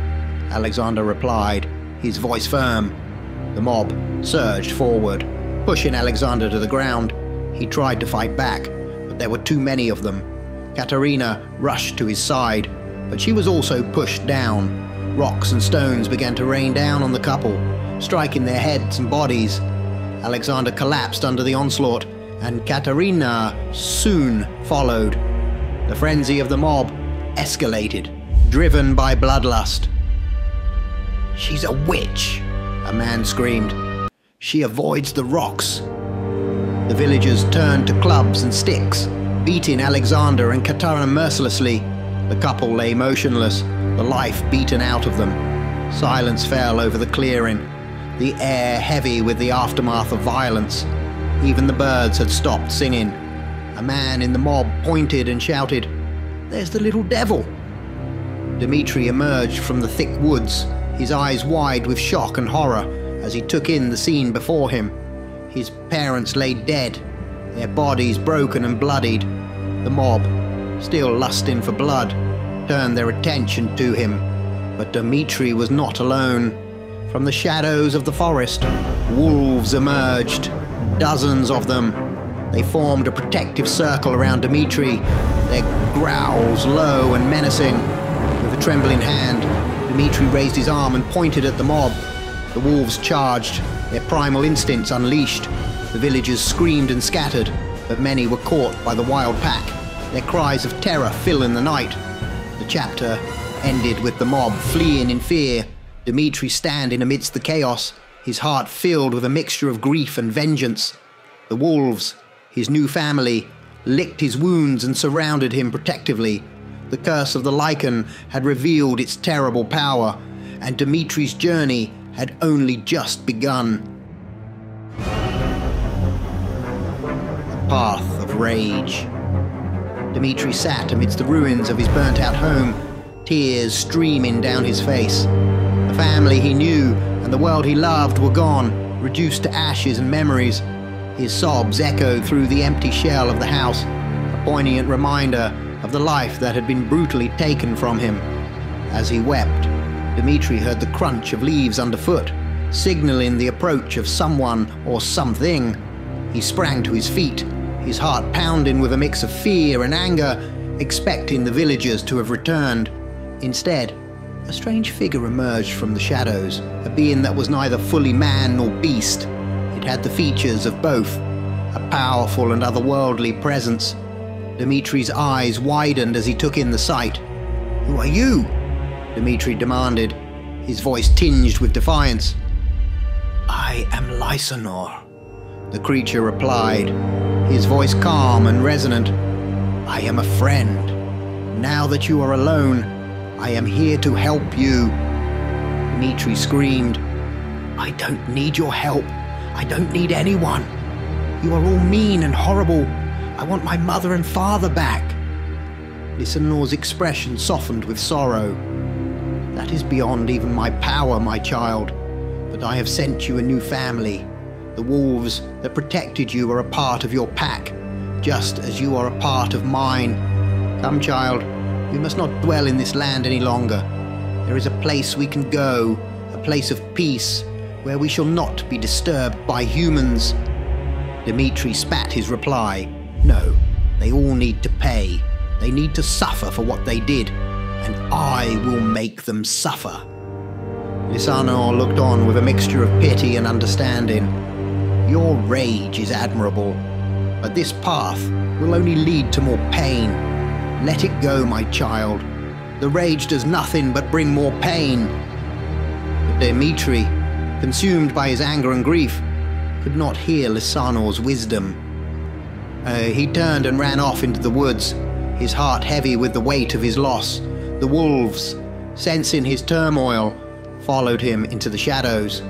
Alexander replied, his voice firm. The mob surged forward, pushing Alexander to the ground. He tried to fight back, but there were too many of them. Katerina rushed to his side, but she was also pushed down. Rocks and stones began to rain down on the couple, striking their heads and bodies. Alexander collapsed under the onslaught, and Katerina soon followed. The frenzy of the mob escalated, driven by bloodlust. "She's a witch," a man screamed. "She avoids the rocks." The villagers turned to clubs and sticks, beating Alexander and Katerina mercilessly. The couple lay motionless, the life beaten out of them. Silence fell over the clearing, the air heavy with the aftermath of violence. Even the birds had stopped singing. A man in the mob pointed and shouted, "There's the little devil!" Dmitri emerged from the thick woods, his eyes wide with shock and horror as he took in the scene before him. His parents lay dead, their bodies broken and bloodied. The mob, still lusting for blood, turned their attention to him. But Dmitri was not alone. From the shadows of the forest, wolves emerged, dozens of them. They formed a protective circle around Dmitri, their growls low and menacing. With a trembling hand, Dmitri raised his arm and pointed at the mob. The wolves charged, their primal instincts unleashed. The villagers screamed and scattered, but many were caught by the wild pack, their cries of terror filling the night. The chapter ended with the mob fleeing in fear, Dmitri standing amidst the chaos, his heart filled with a mixture of grief and vengeance. The wolves, his new family, licked his wounds and surrounded him protectively. The curse of the lycan had revealed its terrible power, and Dmitri's journey had only just begun. The path of rage. Dmitri sat amidst the ruins of his burnt-out home, tears streaming down his face. The family he knew and the world he loved were gone, reduced to ashes and memories. His sobs echoed through the empty shell of the house, a poignant reminder of the life that had been brutally taken from him. As he wept, Dmitri heard the crunch of leaves underfoot, signaling the approach of someone or something. He sprang to his feet, his heart pounding with a mix of fear and anger, expecting the villagers to have returned. Instead, a strange figure emerged from the shadows, a being that was neither fully man nor beast. It had the features of both, a powerful and otherworldly presence. Dmitri's eyes widened as he took in the sight. "Who are you?" Dmitri demanded. his voice tinged with defiance. "I am Lysanor," the creature replied, his voice calm and resonant. "I am a friend. Now that you are alone, I am here to help you." Dmitri screamed, "I don't need your help. I don't need anyone. You are all mean and horrible. I want my mother and father back." Lysanor's expression softened with sorrow. "That is beyond even my power, my child, but I have sent you a new family. The wolves that protected you are a part of your pack, just as you are a part of mine. Come, child, we must not dwell in this land any longer. There is a place we can go, a place of peace, where we shall not be disturbed by humans." Dmitri spat his reply. "No, they all need to pay. They need to suffer for what they did, and I will make them suffer." Lysanor looked on with a mixture of pity and understanding. "Your rage is admirable, but this path will only lead to more pain. Let it go, my child. The rage does nothing but bring more pain." But Dmitri, consumed by his anger and grief, could not hear Lysanor's wisdom. He turned and ran off into the woods, his heart heavy with the weight of his loss. The wolves, sensing his turmoil, followed him into the shadows.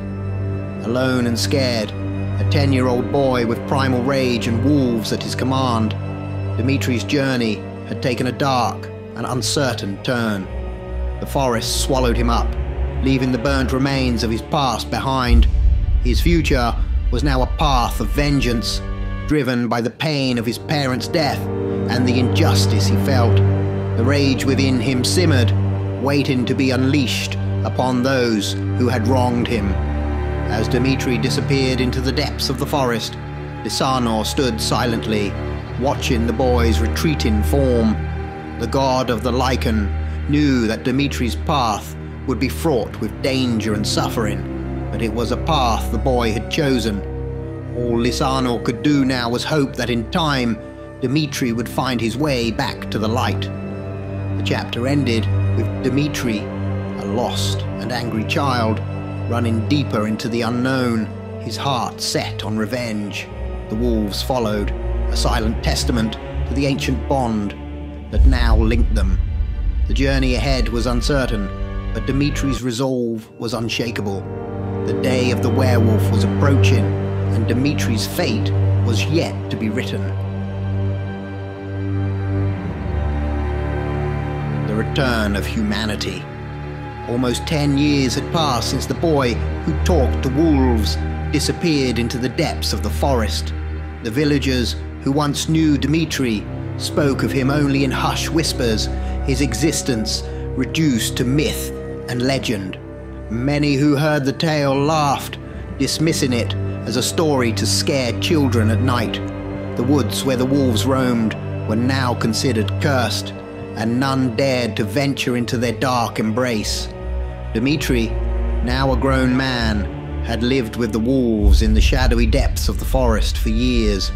Alone and scared, a 10-year-old boy with primal rage and wolves at his command, Dmitri's journey had taken a dark and uncertain turn. The forest swallowed him up, leaving the burnt remains of his past behind. His future was now a path of vengeance, driven by the pain of his parents' death and the injustice he felt. The rage within him simmered, waiting to be unleashed upon those who had wronged him. As Dmitri disappeared into the depths of the forest, Lysanor stood silently, watching the boy's retreating form. The god of the lycan knew that Dmitri's path would be fraught with danger and suffering, but it was a path the boy had chosen. All Lysanor could do now was hope that in time, Dmitri would find his way back to the light. The chapter ended with Dmitri, a lost and angry child, running deeper into the unknown, his heart set on revenge. The wolves followed, a silent testament to the ancient bond that now linked them. The journey ahead was uncertain, but Dmitri's resolve was unshakable. The day of the werewolf was approaching, and Dmitri's fate was yet to be written. The return of humanity. Almost 10 years had passed since the boy who talked to wolves disappeared into the depths of the forest. The villagers who once knew Dmitri spoke of him only in hushed whispers, his existence reduced to myth and legend. Many who heard the tale laughed, dismissing it as a story to scare children at night. The woods where the wolves roamed were now considered cursed, and none dared to venture into their dark embrace. Dmitri, now a grown man, had lived with the wolves in the shadowy depths of the forest for years.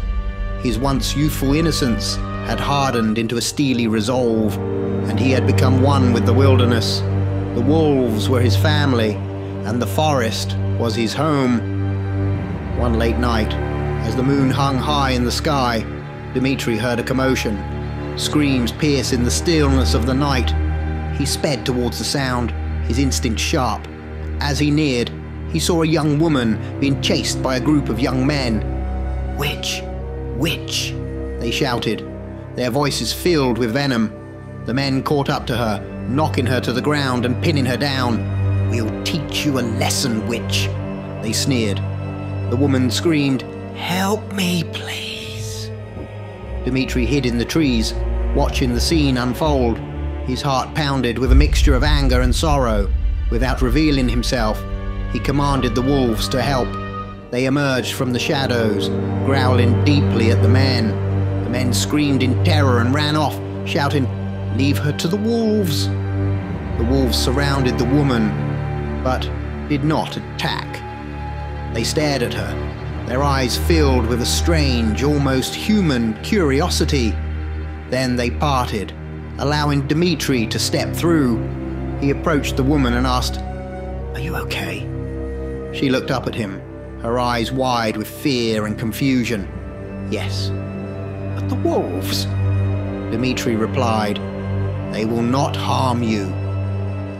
His once youthful innocence had hardened into a steely resolve, and he had become one with the wilderness. The wolves were his family, and the forest was his home. One late night, as the moon hung high in the sky, Dmitri heard a commotion. Screams piercing the stillness of the night. He sped towards the sound, his instinct sharp. As he neared, he saw a young woman being chased by a group of young men. "Witch! Witch!" they shouted, their voices filled with venom. The men caught up to her, knocking her to the ground and pinning her down. "We'll teach you a lesson, witch," they sneered. The woman screamed, "Help me, please." Dmitri hid in the trees, watching the scene unfold. His heart pounded with a mixture of anger and sorrow. Without revealing himself, he commanded the wolves to help. They emerged from the shadows, growling deeply at the men. The men screamed in terror and ran off, shouting, "Leave her to the wolves." The wolves surrounded the woman, but did not attack. They stared at her, their eyes filled with a strange, almost human curiosity. Then they parted, allowing Dmitri to step through. He approached the woman and asked, Are you okay? She looked up at him, her eyes wide with fear and confusion. Yes. But the wolves? Dmitri replied. They will not harm you.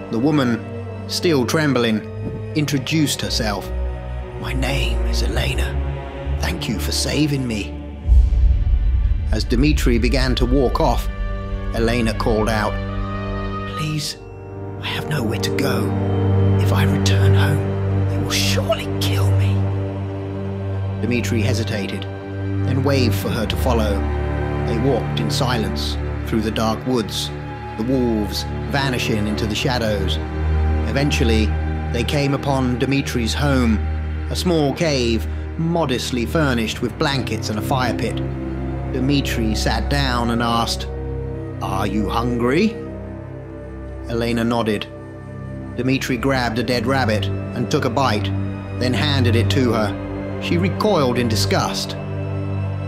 The woman, still trembling, introduced herself. My name is Elena. Thank you for saving me. As Dmitri began to walk off, Elena called out, Please, I have nowhere to go. If I return home, they will surely kill me. Dmitri hesitated, then waved for her to follow. They walked in silence through the dark woods, the wolves vanishing into the shadows. Eventually, they came upon Dmitri's home, a small cave modestly furnished with blankets and a fire pit. Dmitri sat down and asked, Are you hungry? Elena nodded. Dmitri grabbed a dead rabbit and took a bite, then handed it to her. She recoiled in disgust.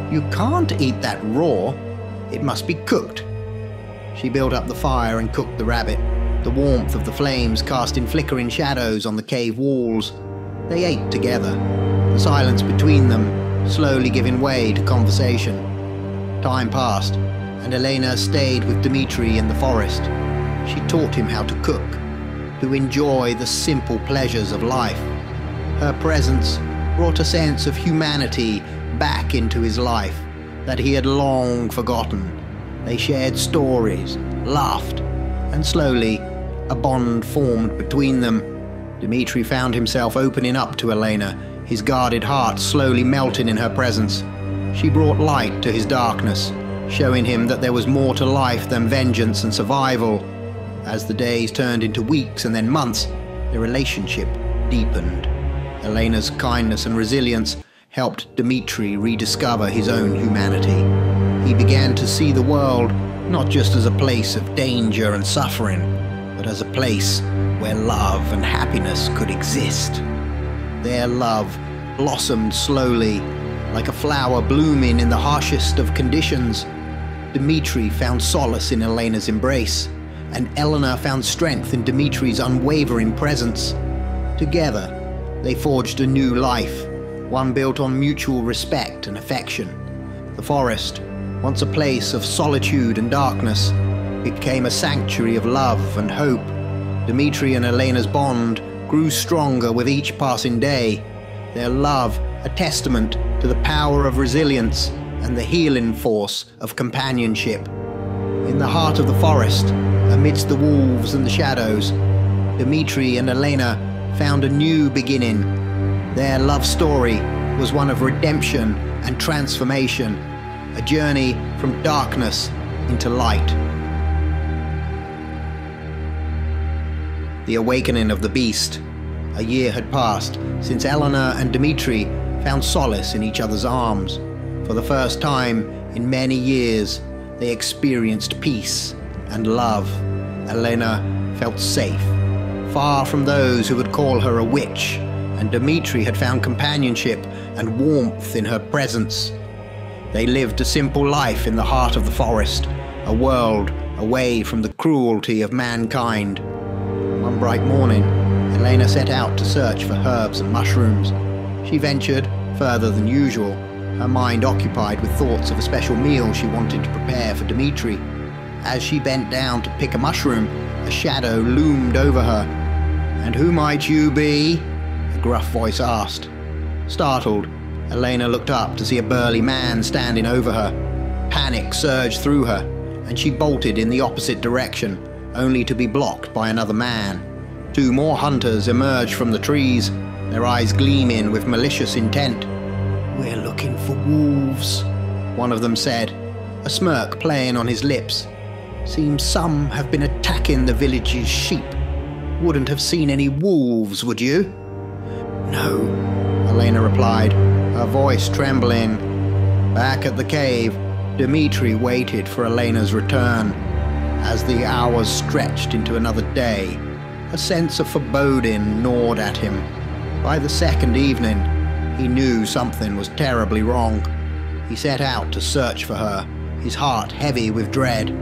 You can't eat that raw. It must be cooked. She built up the fire and cooked the rabbit. The warmth of the flames casting flickering shadows on the cave walls. They ate together, the silence between them slowly giving way to conversation. Time passed, and Elena stayed with Dmitri in the forest. She taught him how to cook, to enjoy the simple pleasures of life. Her presence brought a sense of humanity back into his life that he had long forgotten. They shared stories, laughed, and slowly a bond formed between them. Dmitri found himself opening up to Elena, his guarded heart slowly melting in her presence. She brought light to his darkness, showing him that there was more to life than vengeance and survival. As the days turned into weeks and then months, their relationship deepened. Elena's kindness and resilience helped Dmitri rediscover his own humanity. He began to see the world not just as a place of danger and suffering, but as a place where love and happiness could exist. Their love blossomed slowly, like a flower blooming in the harshest of conditions. Dmitri found solace in Elena's embrace, and Elena found strength in Dmitri's unwavering presence. Together, they forged a new life, one built on mutual respect and affection. The forest, once a place of solitude and darkness, became a sanctuary of love and hope. Dmitri and Elena's bond grew stronger with each passing day, their love a testament to the power of resilience and the healing force of companionship. In the heart of the forest, amidst the wolves and the shadows, Dmitri and Elena found a new beginning. Their love story was one of redemption and transformation, a journey from darkness into light. The awakening of the beast. A year had passed since Elena and Dmitri found solace in each other's arms. For the first time in many years, they experienced peace and love. Elena felt safe, far from those who would call her a witch, and Dmitri had found companionship and warmth in her presence. They lived a simple life in the heart of the forest, a world away from the cruelty of mankind. One bright morning, Elena set out to search for herbs and mushrooms. She ventured further than usual, her mind occupied with thoughts of a special meal she wanted to prepare for Dmitri. As she bent down to pick a mushroom, a shadow loomed over her. "And who might you be?" a gruff voice asked. Startled, Elena looked up to see a burly man standing over her. Panic surged through her, and she bolted in the opposite direction, only to be blocked by another man. Two more hunters emerged from the trees, their eyes gleaming with malicious intent. "We're looking for wolves," one of them said, a smirk playing on his lips. "Seems some have been attacking the village's sheep. Wouldn't have seen any wolves, would you?" "No," Elena replied, her voice trembling. Back at the cave, Dmitri waited for Elena's return. As the hours stretched into another day, a sense of foreboding gnawed at him. By the second evening, he knew something was terribly wrong. He set out to search for her, his heart heavy with dread.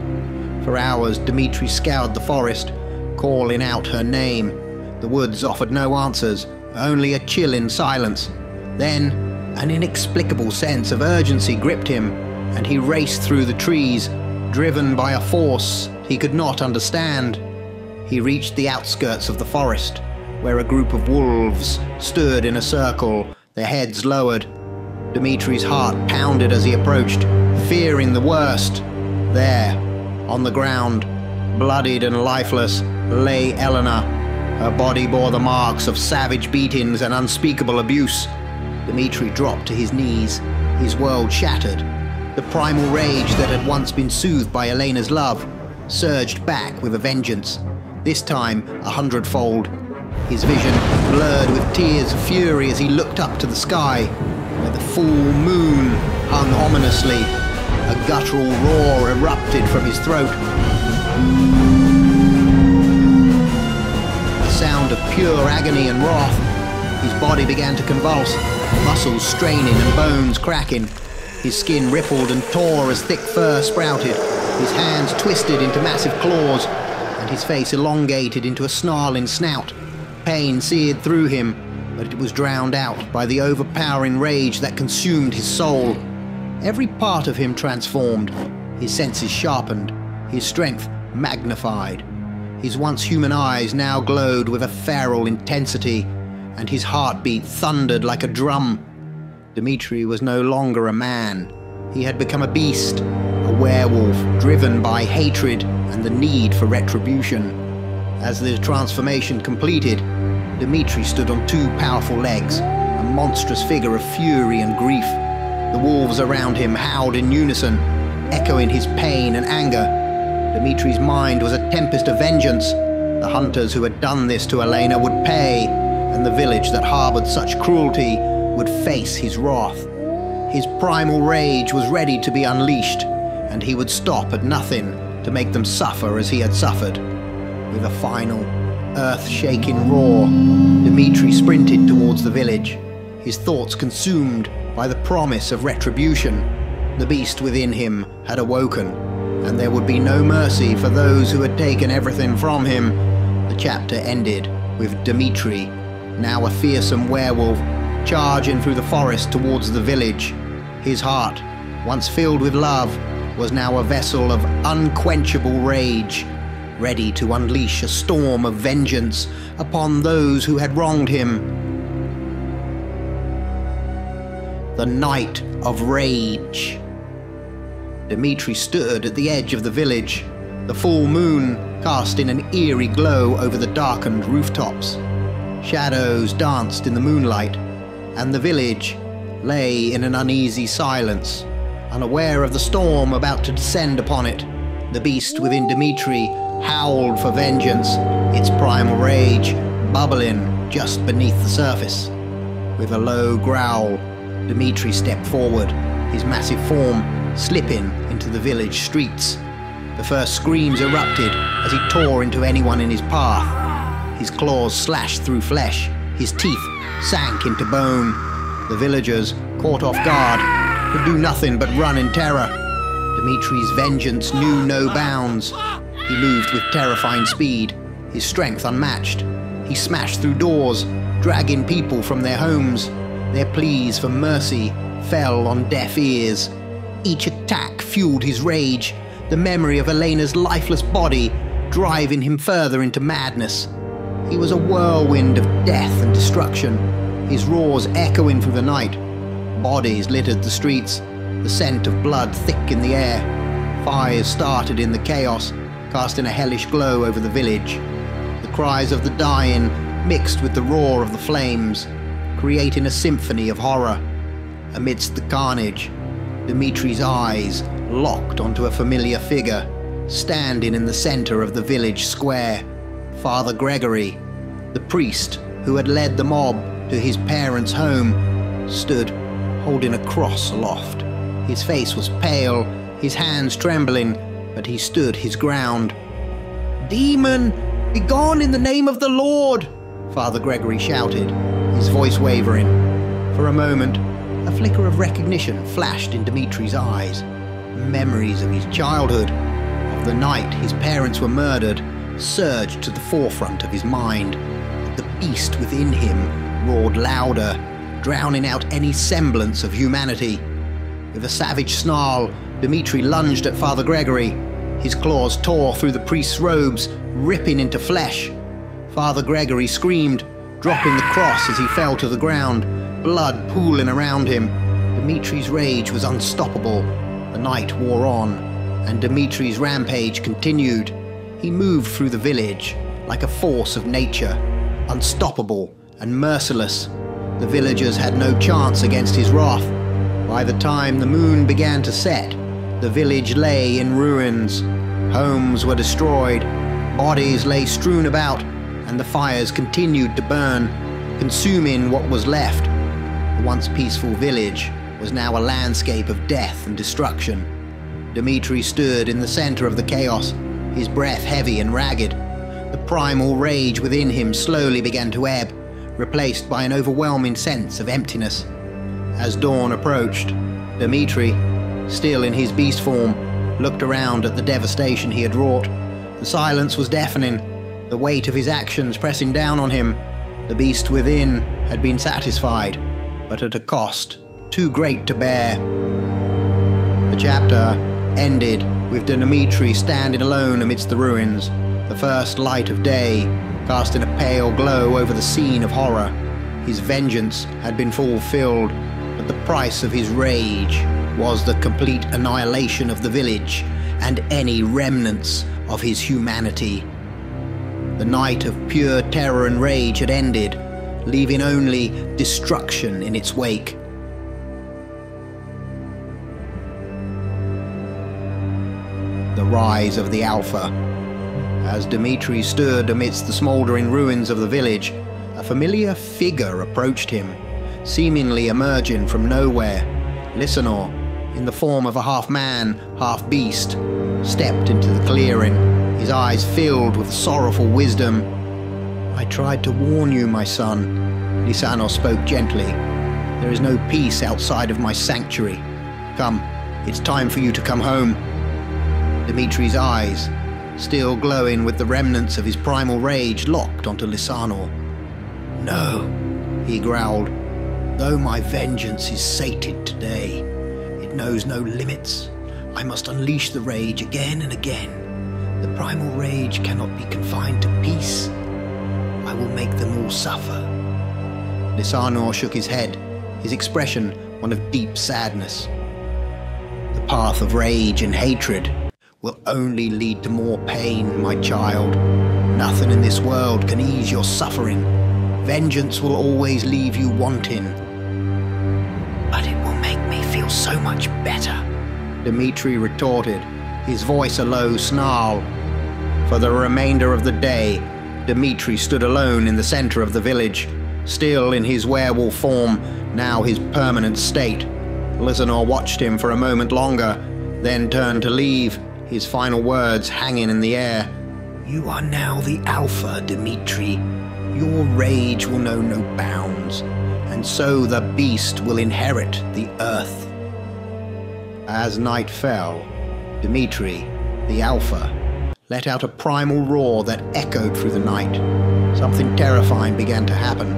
For hours, Dmitri scoured the forest, calling out her name, The woods offered no answers, only a chilling silence. Then, an inexplicable sense of urgency gripped him, and he raced through the trees, driven by a force he could not understand. He reached the outskirts of the forest, where a group of wolves stood in a circle, their heads lowered. Dmitri's heart pounded as he approached, fearing the worst. There, on the ground, bloodied and lifeless, lay Eleanor. Her body bore the marks of savage beatings and unspeakable abuse. Dmitri dropped to his knees, his world shattered. The primal rage that had once been soothed by Elena's love surged back with a vengeance, this time 100-fold. His vision blurred with tears of fury as he looked up to the sky, where the full moon hung ominously. A guttural roar erupted from his throat. A sound of pure agony and wrath. His body began to convulse, muscles straining and bones cracking. His skin rippled and tore as thick fur sprouted. His hands twisted into massive claws, and his face elongated into a snarling snout. Pain seared through him, but it was drowned out by the overpowering rage that consumed his soul. Every part of him transformed, his senses sharpened, his strength magnified. His once human eyes now glowed with a feral intensity, and his heartbeat thundered like a drum. Dmitri was no longer a man. He had become a beast, a werewolf driven by hatred and the need for retribution. As the transformation completed, Dmitri stood on two powerful legs, a monstrous figure of fury and grief. The wolves around him howled in unison, echoing his pain and anger. Dmitri's mind was a tempest of vengeance. The hunters who had done this to Elena would pay, and the village that harbored such cruelty would face his wrath. His primal rage was ready to be unleashed, and he would stop at nothing to make them suffer as he had suffered. With a final, earth-shaking roar, Dmitri sprinted towards the village, his thoughts consumed by the promise of retribution. The beast within him had awoken, and there would be no mercy for those who had taken everything from him. The chapter ended with Dmitri, now a fearsome werewolf, charging through the forest towards the village. His heart, once filled with love, was now a vessel of unquenchable rage, ready to unleash a storm of vengeance upon those who had wronged him. The Night of Rage. Dmitri stood at the edge of the village, the full moon casting an eerie glow over the darkened rooftops. Shadows danced in the moonlight, and the village lay in an uneasy silence, unaware of the storm about to descend upon it. The beast within Dmitri howled for vengeance, its primal rage bubbling just beneath the surface. With a low growl, Dmitri stepped forward, his massive form slipping into the village streets. The first screams erupted as he tore into anyone in his path. His claws slashed through flesh, his teeth sank into bone. The villagers, caught off guard, could do nothing but run in terror. Dmitri's vengeance knew no bounds. He moved with terrifying speed, his strength unmatched. He smashed through doors, dragging people from their homes. Their pleas for mercy fell on deaf ears. Each attack fueled his rage, the memory of Elena's lifeless body driving him further into madness. He was a whirlwind of death and destruction, his roars echoing through the night. Bodies littered the streets, the scent of blood thick in the air. Fires started in the chaos, casting a hellish glow over the village. The cries of the dying mixed with the roar of the flames, creating a symphony of horror. Amidst the carnage, Dmitri's eyes locked onto a familiar figure, standing in the center of the village square. Father Gregory, the priest who had led the mob to his parents' home, stood holding a cross aloft. His face was pale, his hands trembling, but he stood his ground. "Demon, begone in the name of the Lord!" Father Gregory shouted, his voice wavering. For a moment, a flicker of recognition flashed in Dmitri's eyes. Memories of his childhood, of the night his parents were murdered, surged to the forefront of his mind. The but the beast within him roared louder, drowning out any semblance of humanity. With a savage snarl, Dmitri lunged at Father Gregory. His claws tore through the priest's robes, ripping into flesh. Father Gregory screamed, dropping the cross as he fell to the ground, blood pooling around him. Dmitri's rage was unstoppable. The night wore on, and Dmitri's rampage continued. He moved through the village like a force of nature, unstoppable and merciless. The villagers had no chance against his wrath. By the time the moon began to set, the village lay in ruins. Homes were destroyed, bodies lay strewn about, and the fires continued to burn, consuming what was left. The once peaceful village was now a landscape of death and destruction. Dmitri stood in the center of the chaos, his breath heavy and ragged. The primal rage within him slowly began to ebb, replaced by an overwhelming sense of emptiness. As dawn approached, Dmitri, still in his beast form, looked around at the devastation he had wrought. The silence was deafening, the weight of his actions pressing down on him. The beast within had been satisfied, but at a cost too great to bear. The chapter ended with Dmitri standing alone amidst the ruins, the first light of day casting a pale glow over the scene of horror. His vengeance had been fulfilled, but the price of his rage was the complete annihilation of the village and any remnants of his humanity. The night of pure terror and rage had ended, leaving only destruction in its wake. The rise of the Alpha. As Dmitri stood amidst the smouldering ruins of the village, a familiar figure approached him, seemingly emerging from nowhere. Lysanor, in the form of a half-man, half-beast, stepped into the clearing, his eyes filled with sorrowful wisdom. "I tried to warn you, my son," Lysanor spoke gently. "There is no peace outside of my sanctuary. Come, it's time for you to come home." Dmitri's eyes, still glowing with the remnants of his primal rage, locked onto Lysanor. "No," he growled. "Though my vengeance is sated today, it knows no limits. I must unleash the rage again and again. The primal rage cannot be confined to peace. I will make them all suffer." Lysanor shook his head, his expression one of deep sadness. "The path of rage and hatred will only lead to more pain, my child. Nothing in this world can ease your suffering. Vengeance will always leave you wanting." "But it will make me feel so much better," Dmitri retorted, his voice a low snarl. For the remainder of the day, Dmitri stood alone in the center of the village, still in his werewolf form, now his permanent state. Lysanor watched him for a moment longer, then turned to leave, his final words hanging in the air. "You are now the Alpha, Dmitri. Your rage will know no bounds, and so the beast will inherit the earth." As night fell, Dmitri, the Alpha, let out a primal roar that echoed through the night. Something terrifying began to happen.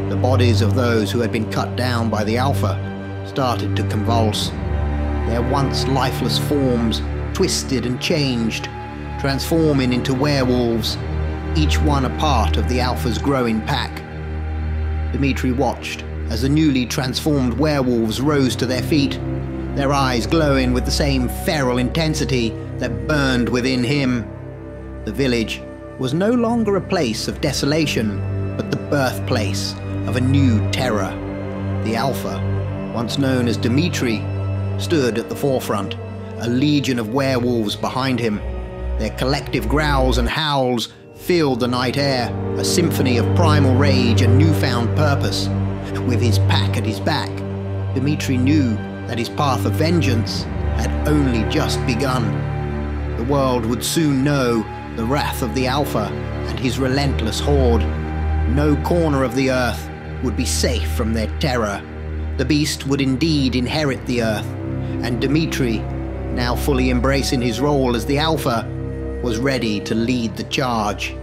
The bodies of those who had been cut down by the Alpha started to convulse. Their once lifeless forms twisted and changed, transforming into werewolves, each one a part of the Alpha's growing pack. Dmitri watched as the newly transformed werewolves rose to their feet, their eyes glowing with the same feral intensity that burned within him. The village was no longer a place of desolation, but the birthplace of a new terror. The Alpha, once known as Dmitri, stood at the forefront, a legion of werewolves behind him. Their collective growls and howls filled the night air, a symphony of primal rage and newfound purpose. With his pack at his back, Dmitri knew that his path of vengeance had only just begun. The world would soon know the wrath of the Alpha and his relentless horde. No corner of the earth would be safe from their terror. The beast would indeed inherit the earth, and Dmitri, now fully embracing his role as the Alpha, was ready to lead the charge.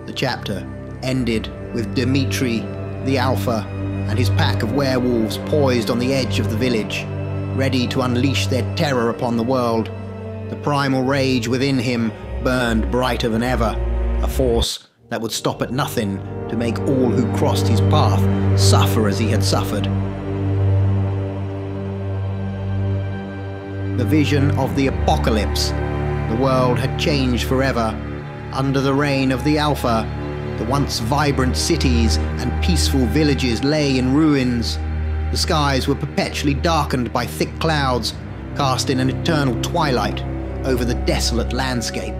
The chapter ended with Dmitri, the Alpha, and his pack of werewolves poised on the edge of the village, ready to unleash their terror upon the world. The primal rage within him burned brighter than ever, a force that would stop at nothing to make all who crossed his path suffer as he had suffered. The vision of the apocalypse. The world had changed forever. Under the reign of the Alpha, the once vibrant cities and peaceful villages lay in ruins. The skies were perpetually darkened by thick clouds, casting an eternal twilight over the desolate landscape.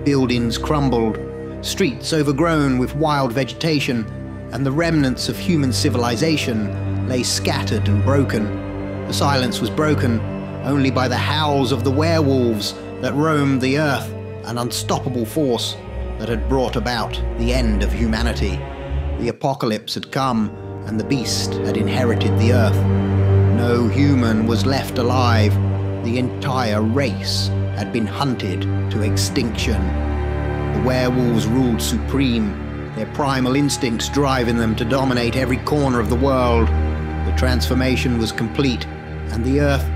Buildings crumbled, streets overgrown with wild vegetation, and the remnants of human civilization lay scattered and broken. The silence was broken only by the howls of the werewolves that roamed the earth, an unstoppable force that had brought about the end of humanity. The apocalypse had come, and the beast had inherited the earth. No human was left alive. The entire race had been hunted to extinction. The werewolves ruled supreme, their primal instincts driving them to dominate every corner of the world. The transformation was complete, and the earth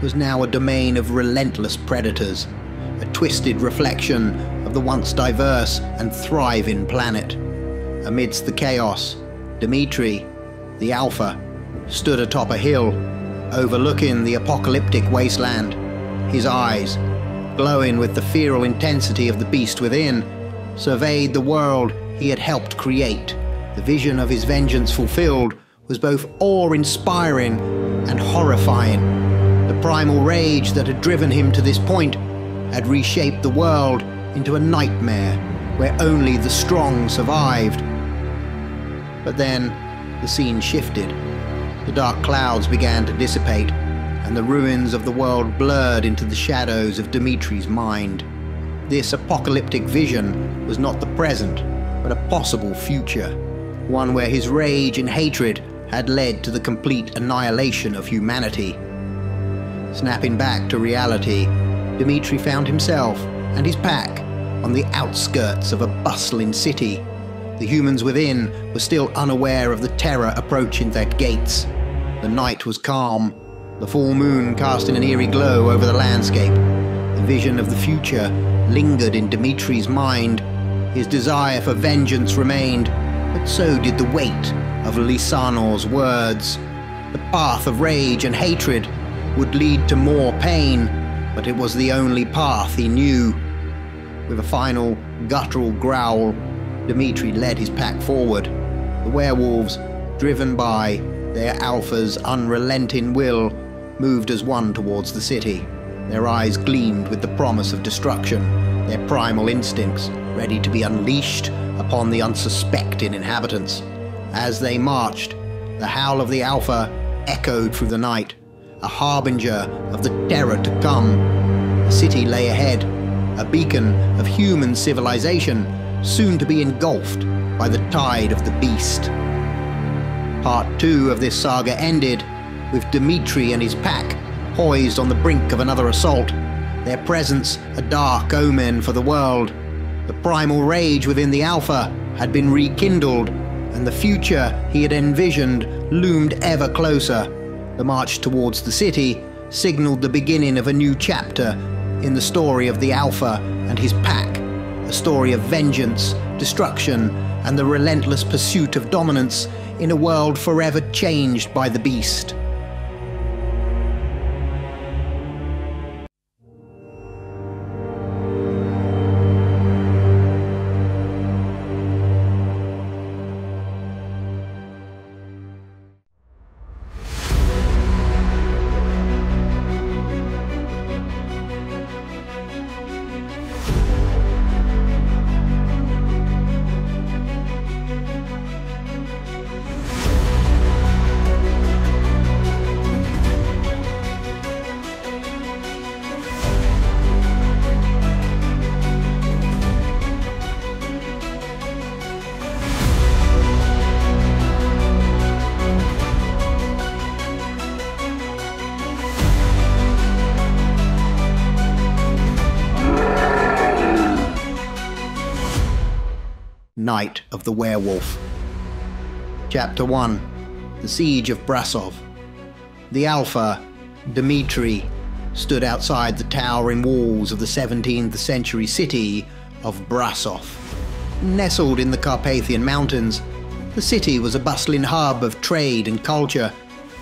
was now a domain of relentless predators, a twisted reflection of the once diverse and thriving planet. Amidst the chaos, Dmitri, the Alpha, stood atop a hill, overlooking the apocalyptic wasteland. His eyes, glowing with the feral intensity of the beast within, surveyed the world he had helped create. The vision of his vengeance fulfilled was both awe-inspiring and horrifying. The primal rage that had driven him to this point had reshaped the world into a nightmare where only the strong survived. But then, the scene shifted. The dark clouds began to dissipate, and the ruins of the world blurred into the shadows of Dmitri's mind. This apocalyptic vision was not the present, but a possible future, one where his rage and hatred had led to the complete annihilation of humanity. Snapping back to reality, Dmitri found himself and his pack on the outskirts of a bustling city. The humans within were still unaware of the terror approaching their gates. The night was calm, the full moon casting an eerie glow over the landscape. The vision of the future lingered in Dmitri's mind. His desire for vengeance remained, but so did the weight of Lysanor's words. The path of rage and hatred would lead to more pain, but it was the only path he knew. With a final guttural growl, Dmitri led his pack forward. The werewolves, driven by their Alpha's unrelenting will, moved as one towards the city. Their eyes gleamed with the promise of destruction, their primal instincts ready to be unleashed upon the unsuspecting inhabitants. As they marched, the howl of the Alpha echoed through the night, a harbinger of the terror to come. The city lay ahead, a beacon of human civilization, soon to be engulfed by the tide of the beast. Part 2 of this saga ended with Dmitri and his pack poised on the brink of another assault, their presence a dark omen for the world. The primal rage within the Alpha had been rekindled, and the future he had envisioned loomed ever closer. The march towards the city signaled the beginning of a new chapter in the story of the Alpha and his pack, a story of vengeance, destruction, and the relentless pursuit of dominance in a world forever changed by the beast. Night of the Werewolf. Chapter 1. The Siege of Brasov. The Alpha, Dmitri, stood outside the towering walls of the 17th century city of Brasov. Nestled in the Carpathian Mountains, the city was a bustling hub of trade and culture,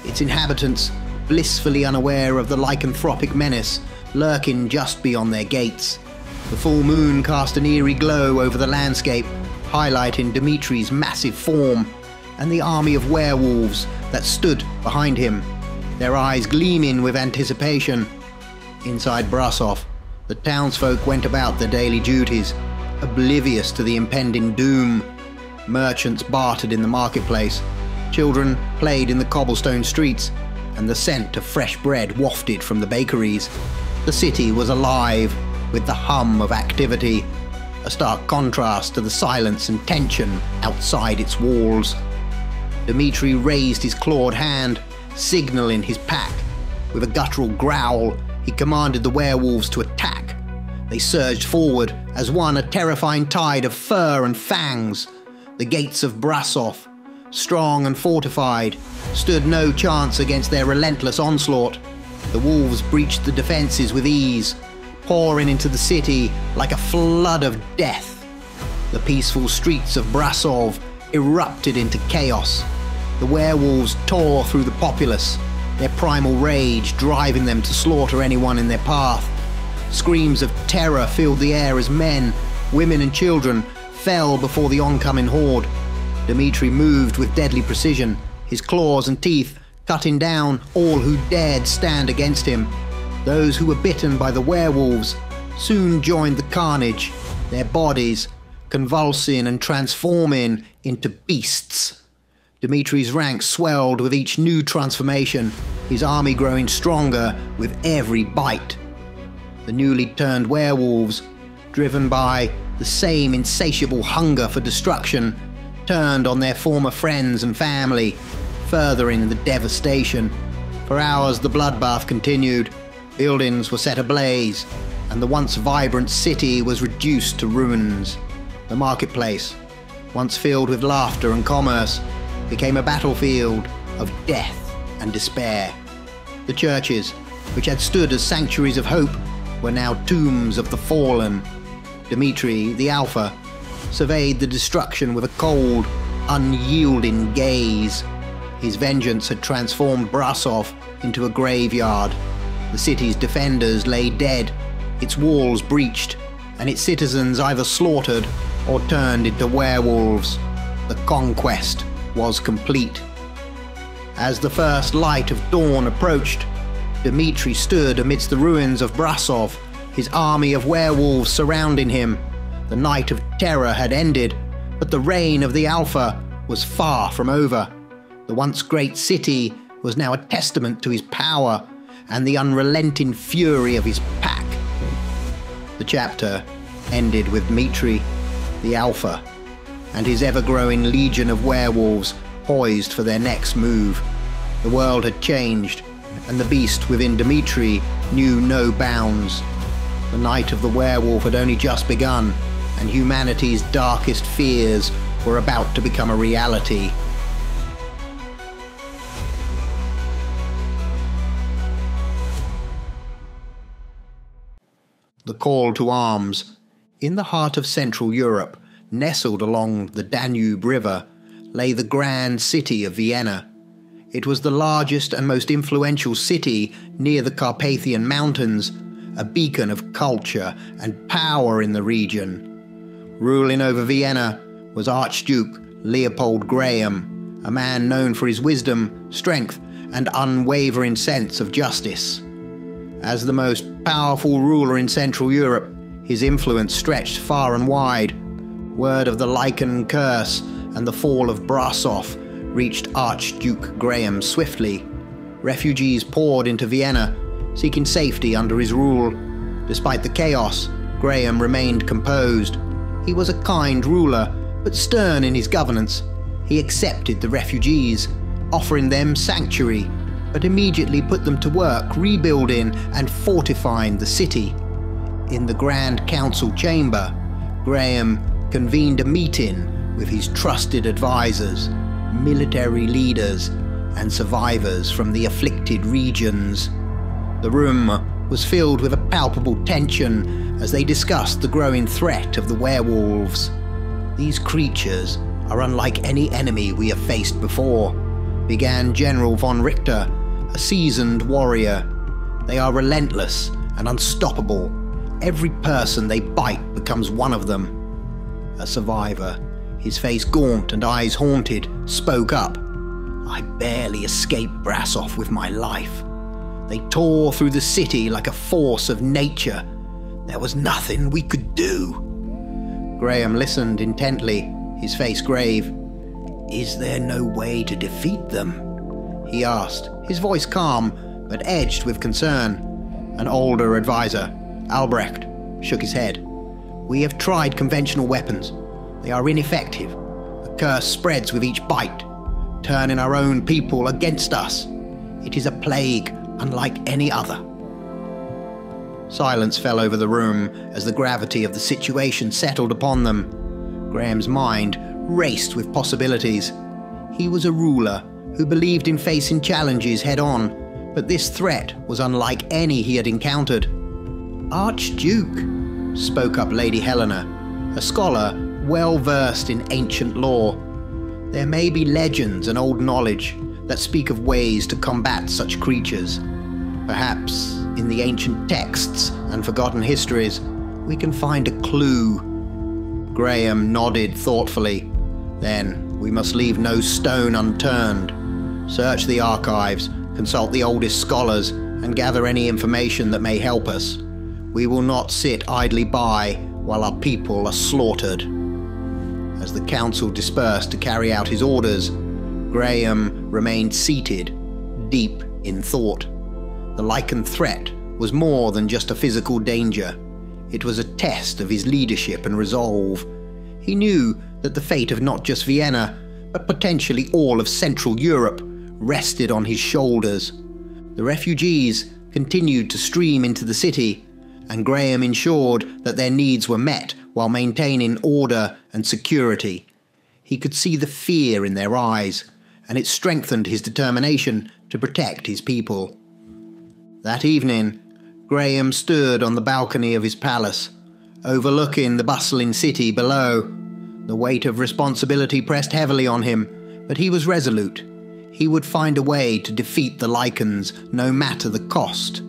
its inhabitants blissfully unaware of the lycanthropic menace lurking just beyond their gates. The full moon cast an eerie glow over the landscape, highlighting Dmitri's massive form and the army of werewolves that stood behind him, their eyes gleaming with anticipation. Inside Brasov, the townsfolk went about their daily duties, oblivious to the impending doom. Merchants bartered in the marketplace, children played in the cobblestone streets, and the scent of fresh bread wafted from the bakeries. The city was alive with the hum of activity, a stark contrast to the silence and tension outside its walls. Dmitri raised his clawed hand, signaling his pack. With a guttural growl, he commanded the werewolves to attack. They surged forward as one a terrifying tide of fur and fangs. The gates of Brasov, strong and fortified, stood no chance against their relentless onslaught. The wolves breached the defenses with ease, pouring into the city like a flood of death. The peaceful streets of Brasov erupted into chaos. The werewolves tore through the populace, their primal rage driving them to slaughter anyone in their path. Screams of terror filled the air as men, women and children fell before the oncoming horde. Dmitri moved with deadly precision, his claws and teeth cutting down all who dared stand against him. Those who were bitten by the werewolves soon joined the carnage, their bodies convulsing and transforming into beasts. Dmitri's ranks swelled with each new transformation, his army growing stronger with every bite. The newly turned werewolves, driven by the same insatiable hunger for destruction, turned on their former friends and family, furthering the devastation. For hours the bloodbath continued. Buildings were set ablaze, and the once vibrant city was reduced to ruins. The marketplace, once filled with laughter and commerce, became a battlefield of death and despair. The churches, which had stood as sanctuaries of hope, were now tombs of the fallen. Dmitri, the Alpha, surveyed the destruction with a cold, unyielding gaze. His vengeance had transformed Brasov into a graveyard. The city's defenders lay dead, its walls breached, and its citizens either slaughtered or turned into werewolves. The conquest was complete. As the first light of dawn approached, Dmitri stood amidst the ruins of Brasov, his army of werewolves surrounding him. The night of terror had ended, but the reign of the Alpha was far from over. The once great city was now a testament to his power and the unrelenting fury of his pack. The chapter ended with Dmitri, the Alpha, and his ever-growing legion of werewolves poised for their next move. The world had changed, and the beast within Dmitri knew no bounds. The night of the werewolf had only just begun, and humanity's darkest fears were about to become a reality. The call to arms. In the heart of Central Europe, nestled along the Danube River, lay the grand city of Vienna. It was the largest and most influential city near the Carpathian Mountains, a beacon of culture and power in the region. Ruling over Vienna was Archduke Leopold Graham, a man known for his wisdom, strength, and unwavering sense of justice. As the most powerful ruler in Central Europe, his influence stretched far and wide. Word of the Lycan curse and the fall of Brasov reached Archduke Graham swiftly. Refugees poured into Vienna, seeking safety under his rule. Despite the chaos, Graham remained composed. He was a kind ruler, but stern in his governance. He accepted the refugees, offering them sanctuary, but immediately put them to work rebuilding and fortifying the city. In the Grand Council chamber, Graham convened a meeting with his trusted advisors, military leaders, and survivors from the afflicted regions. The room was filled with a palpable tension as they discussed the growing threat of the werewolves. "These creatures are unlike any enemy we have faced before," began General von Richter, a seasoned warrior. "They are relentless and unstoppable. Every person they bite becomes one of them." A survivor, his face gaunt and eyes haunted, spoke up. "I barely escaped Brasov with my life. They tore through the city like a force of nature. There was nothing we could do." Graham listened intently, his face grave. "Is there no way to defeat them?" he asked, his voice calm but edged with concern. An older advisor, Albrecht, shook his head. "We have tried conventional weapons. They are ineffective. The curse spreads with each bite, turning our own people against us. It is a plague unlike any other." Silence fell over the room as the gravity of the situation settled upon them. Graham's mind raced with possibilities. He was a ruler who believed in facing challenges head-on, but this threat was unlike any he had encountered. "Archduke," spoke up Lady Helena, a scholar well-versed in ancient lore. "There may be legends and old knowledge that speak of ways to combat such creatures. Perhaps in the ancient texts and forgotten histories, we can find a clue." Graham nodded thoughtfully. "Then we must leave no stone unturned. Search the archives, consult the oldest scholars, and gather any information that may help us. We will not sit idly by while our people are slaughtered." As the council dispersed to carry out his orders, Graham remained seated, deep in thought. The lycan threat was more than just a physical danger. It was a test of his leadership and resolve. He knew that the fate of not just Vienna, but potentially all of Central Europe, rested on his shoulders. The refugees continued to stream into the city, and Graham ensured that their needs were met while maintaining order and security. He could see the fear in their eyes, and it strengthened his determination to protect his people. That evening, Graham stood on the balcony of his palace, overlooking the bustling city below. The weight of responsibility pressed heavily on him, but he was resolute. He would find a way to defeat the lycans, no matter the cost.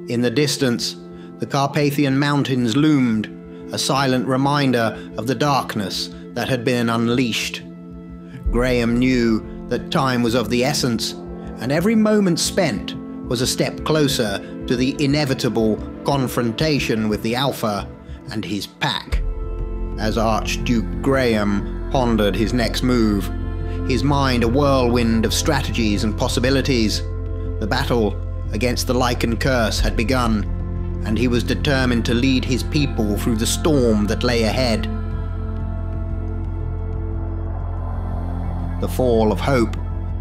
In the distance, the Carpathian Mountains loomed, a silent reminder of the darkness that had been unleashed. Graham knew that time was of the essence, and every moment spent was a step closer to the inevitable confrontation with the Alpha and his pack. As Archduke Graham pondered his next move, his mind a whirlwind of strategies and possibilities, the battle against the lycan curse had begun, and he was determined to lead his people through the storm that lay ahead. The fall of hope.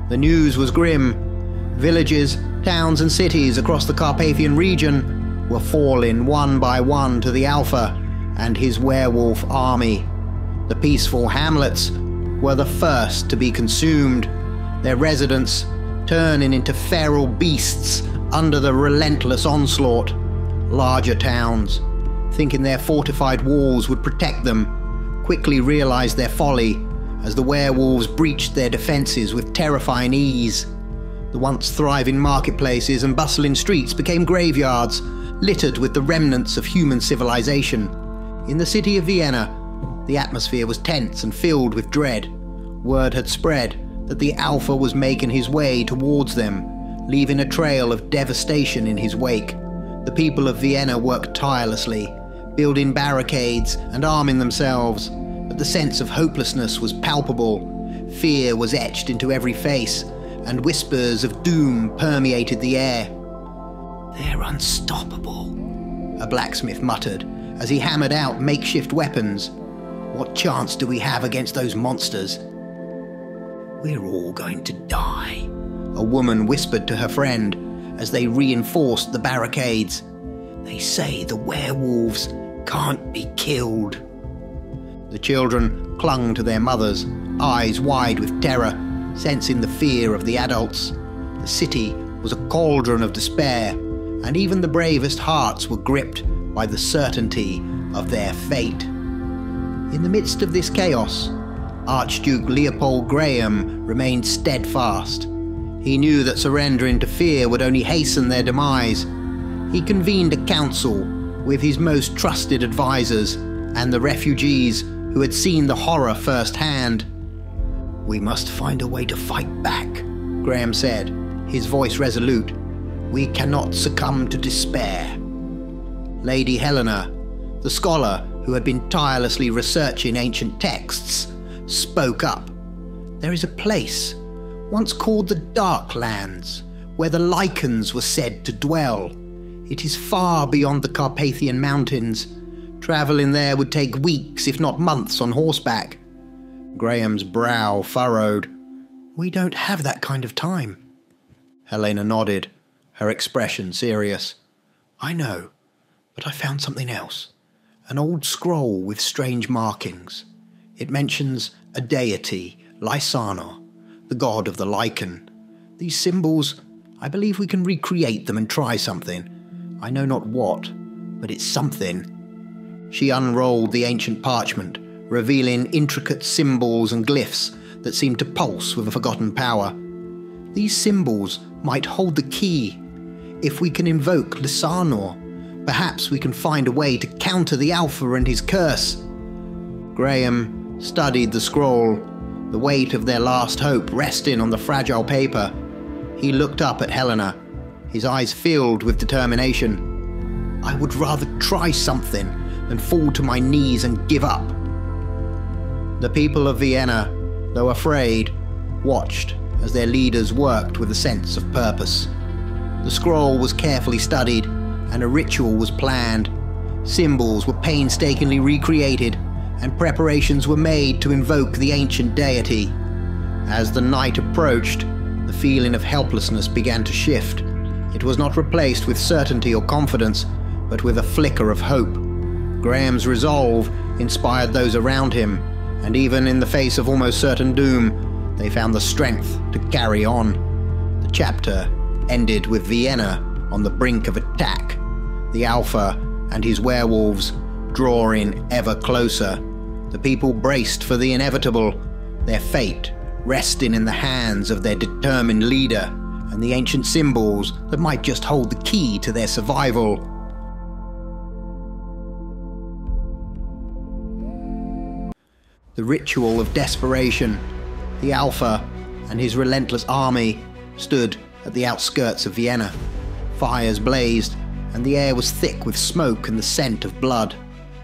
The news was grim. Villages, towns and cities across the Carpathian region were falling one by one to the Alpha and his werewolf army. The peaceful hamlets were the first to be consumed, their residents turning into feral beasts under the relentless onslaught. Larger towns, thinking their fortified walls would protect them, quickly realized their folly as the werewolves breached their defenses with terrifying ease. The once thriving marketplaces and bustling streets became graveyards, littered with the remnants of human civilization. In the city of Vienna, the atmosphere was tense and filled with dread. Word had spread that the Alpha was making his way towards them, leaving a trail of devastation in his wake. The people of Vienna worked tirelessly, building barricades and arming themselves, but the sense of hopelessness was palpable. Fear was etched into every face, and whispers of doom permeated the air. "They're unstoppable," a blacksmith muttered as he hammered out makeshift weapons. "What chance do we have against those monsters?" "We're all going to die," a woman whispered to her friend as they reinforced the barricades. "They say the werewolves can't be killed." The children clung to their mothers, eyes wide with terror, sensing the fear of the adults. The city was a cauldron of despair, and even the bravest hearts were gripped by the certainty of their fate. In the midst of this chaos, Archduke Leopold Graham remained steadfast. He knew that surrendering to fear would only hasten their demise. He convened a council with his most trusted advisors and the refugees who had seen the horror firsthand. "We must find a way to fight back," Graham said, his voice resolute. "We cannot succumb to despair." Lady Helena, the scholar who had been tirelessly researching ancient texts, spoke up. "There is a place, once called the Dark Lands, where the lycans were said to dwell. It is far beyond the Carpathian Mountains. Traveling there would take weeks, if not months, on horseback." Graham's brow furrowed. "We don't have that kind of time." Helena nodded, her expression serious. "I know, but I found something else. An old scroll with strange markings. It mentions a deity, Lysanor, the god of the lycan. These symbols, I believe we can recreate them and try something. I know not what, but it's something." She unrolled the ancient parchment, revealing intricate symbols and glyphs that seemed to pulse with a forgotten power. These symbols might hold the key. If we can invoke Lysanor, perhaps we can find a way to counter the Alpha and his curse. Graham studied the scroll, the weight of their last hope resting on the fragile paper. He looked up at Helena, his eyes filled with determination. "I would rather try something than fall to my knees and give up." The people of Vienna, though afraid, watched as their leaders worked with a sense of purpose. The scroll was carefully studied, and a ritual was planned. Symbols were painstakingly recreated, and preparations were made to invoke the ancient deity. As the night approached, the feeling of helplessness began to shift. It was not replaced with certainty or confidence, but with a flicker of hope. Graham's resolve inspired those around him, and even in the face of almost certain doom, they found the strength to carry on. The chapter ended with Vienna on the brink of attack, the Alpha and his werewolves drawing ever closer. The people braced for the inevitable, their fate resting in the hands of their determined leader and the ancient symbols that might just hold the key to their survival. The ritual of desperation. The Alpha and his relentless army stood at the outskirts of Vienna. Fires blazed, and the air was thick with smoke and the scent of blood.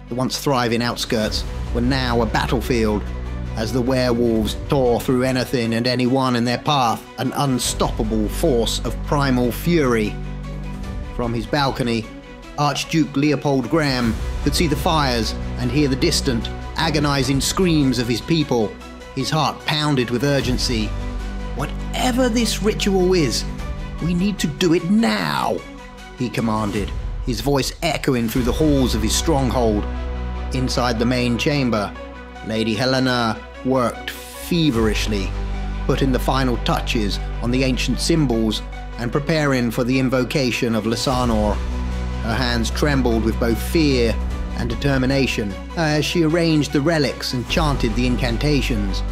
The once thriving outskirts were now a battlefield, as the werewolves tore through anything and anyone in their path, an unstoppable force of primal fury. From his balcony, Archduke Leopold Graham could see the fires and hear the distant, agonizing screams of his people. His heart pounded with urgency. "Whatever this ritual is, we need to do it now," he commanded, his voice echoing through the halls of his stronghold. Inside the main chamber, Lady Helena worked feverishly, putting the final touches on the ancient symbols and preparing for the invocation of Lysanor. Her hands trembled with both fear and determination as she arranged the relics and chanted the incantations.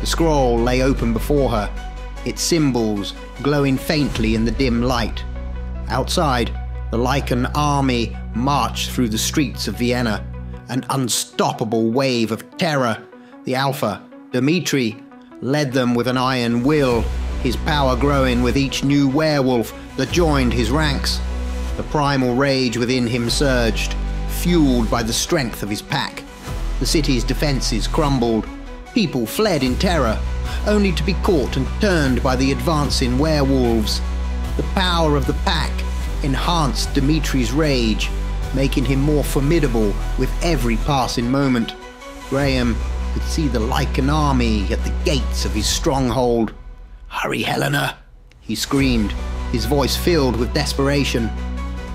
The scroll lay open before her, its symbols glowing faintly in the dim light. Outside, the lycan army marched through the streets of Vienna, an unstoppable wave of terror. The Alpha, Dmitri, led them with an iron will, his power growing with each new werewolf that joined his ranks. The primal rage within him surged, fueled by the strength of his pack. The city's defenses crumbled. People fled in terror, only to be caught and turned by the advancing werewolves. The power of the pack enhanced Dmitri's rage, making him more formidable with every passing moment. Graham could see the lycan army at the gates of his stronghold. "Hurry, Helena!" he screamed, his voice filled with desperation.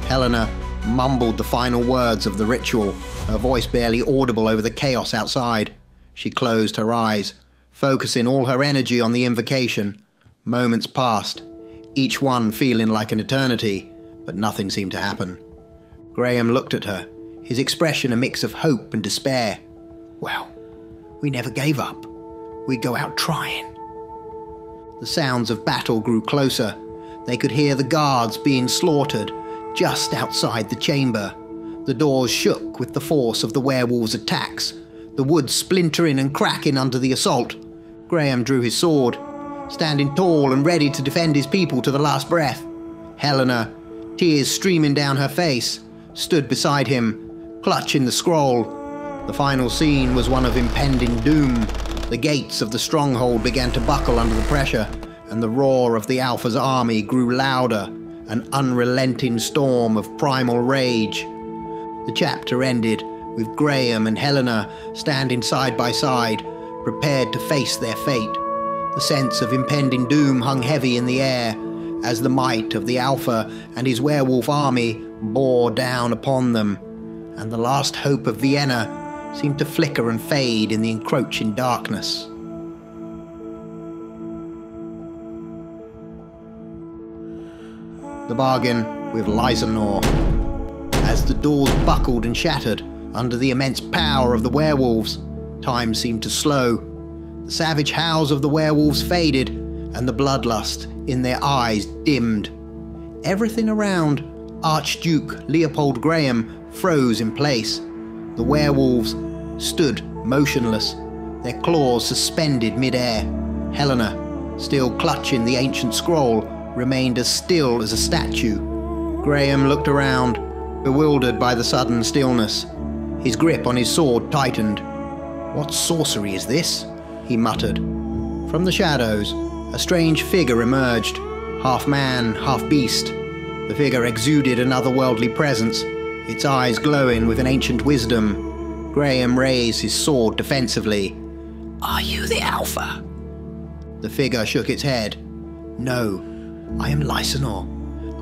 Helena mumbled the final words of the ritual, her voice barely audible over the chaos outside. She closed her eyes, focusing all her energy on the invocation. Moments passed, each one feeling like an eternity, but nothing seemed to happen. Graham looked at her, his expression a mix of hope and despair. Well, we never gave up. We'd go out trying. The sounds of battle grew closer. They could hear the guards being slaughtered just outside the chamber. The doors shook with the force of the werewolves' attacks, the wood splintering and cracking under the assault. Graham drew his sword, standing tall and ready to defend his people to the last breath. Helena, tears streaming down her face, stood beside him, clutching the scroll. The final scene was one of impending doom. The gates of the stronghold began to buckle under the pressure, and the roar of the Alpha's army grew louder, an unrelenting storm of primal rage. The chapter ended with Graham and Helena standing side by side, prepared to face their fate. The sense of impending doom hung heavy in the air as the might of the Alpha and his werewolf army bore down upon them, and the last hope of Vienna seemed to flicker and fade in the encroaching darkness. The bargain with Lysanor. As the doors buckled and shattered under the immense power of the werewolves, time seemed to slow. The savage howls of the werewolves faded, and the bloodlust in their eyes dimmed. Everything around Archduke Leopold Graham froze in place. The werewolves stood motionless, their claws suspended mid-air. Helena, still clutching the ancient scroll, remained as still as a statue. Graham looked around, bewildered by the sudden stillness. His grip on his sword tightened. "What sorcery is this?" he muttered. From the shadows, a strange figure emerged, half man, half beast. The figure exuded an otherworldly presence, its eyes glowing with an ancient wisdom. Graham raised his sword defensively. "Are you the Alpha?" The figure shook its head. "No, I am Lysanor.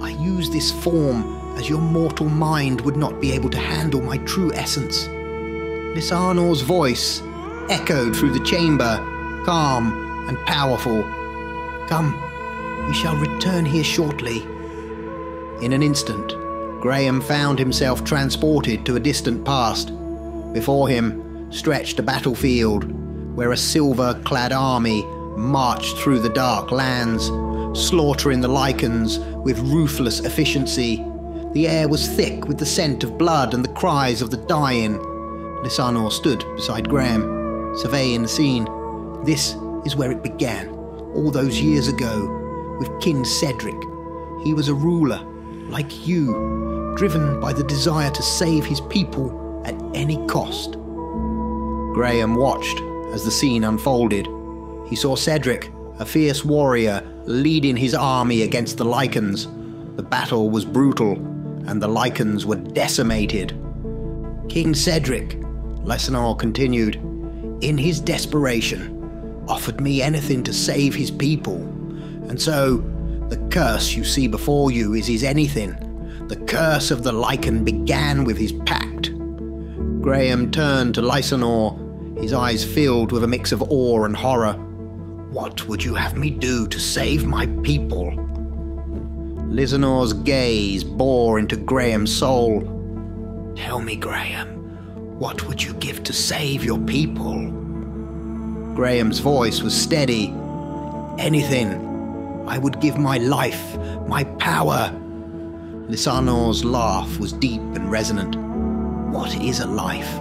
I use this form as your mortal mind would not be able to handle my true essence." Lysanor's voice echoed through the chamber, calm and powerful. "Come, we shall return here shortly." In an instant, Graham found himself transported to a distant past. Before him stretched a battlefield where a silver-clad army marched through the dark lands, slaughtering the lycans with ruthless efficiency. The air was thick with the scent of blood and the cries of the dying. Lysanor stood beside Graham, surveying the scene. This is where it began, all those years ago, with King Cedric. He was a ruler, like you, driven by the desire to save his people at any cost. Graham watched as the scene unfolded. He saw Cedric, a fierce warrior, leading his army against the lycans. The battle was brutal, and the lycans were decimated. King Cedric, Lysanor continued, in his desperation, offered me anything to save his people. And so, the curse you see before you is his anything. The curse of the lycan began with his pact. Graham turned to Lysanor, his eyes filled with a mix of awe and horror. "What would you have me do to save my people?" Lysanor's gaze bore into Graham's soul. "Tell me, Graham, what would you give to save your people?" Graham's voice was steady. "Anything. I would give my life, my power." Lysanor's laugh was deep and resonant. "What is a life?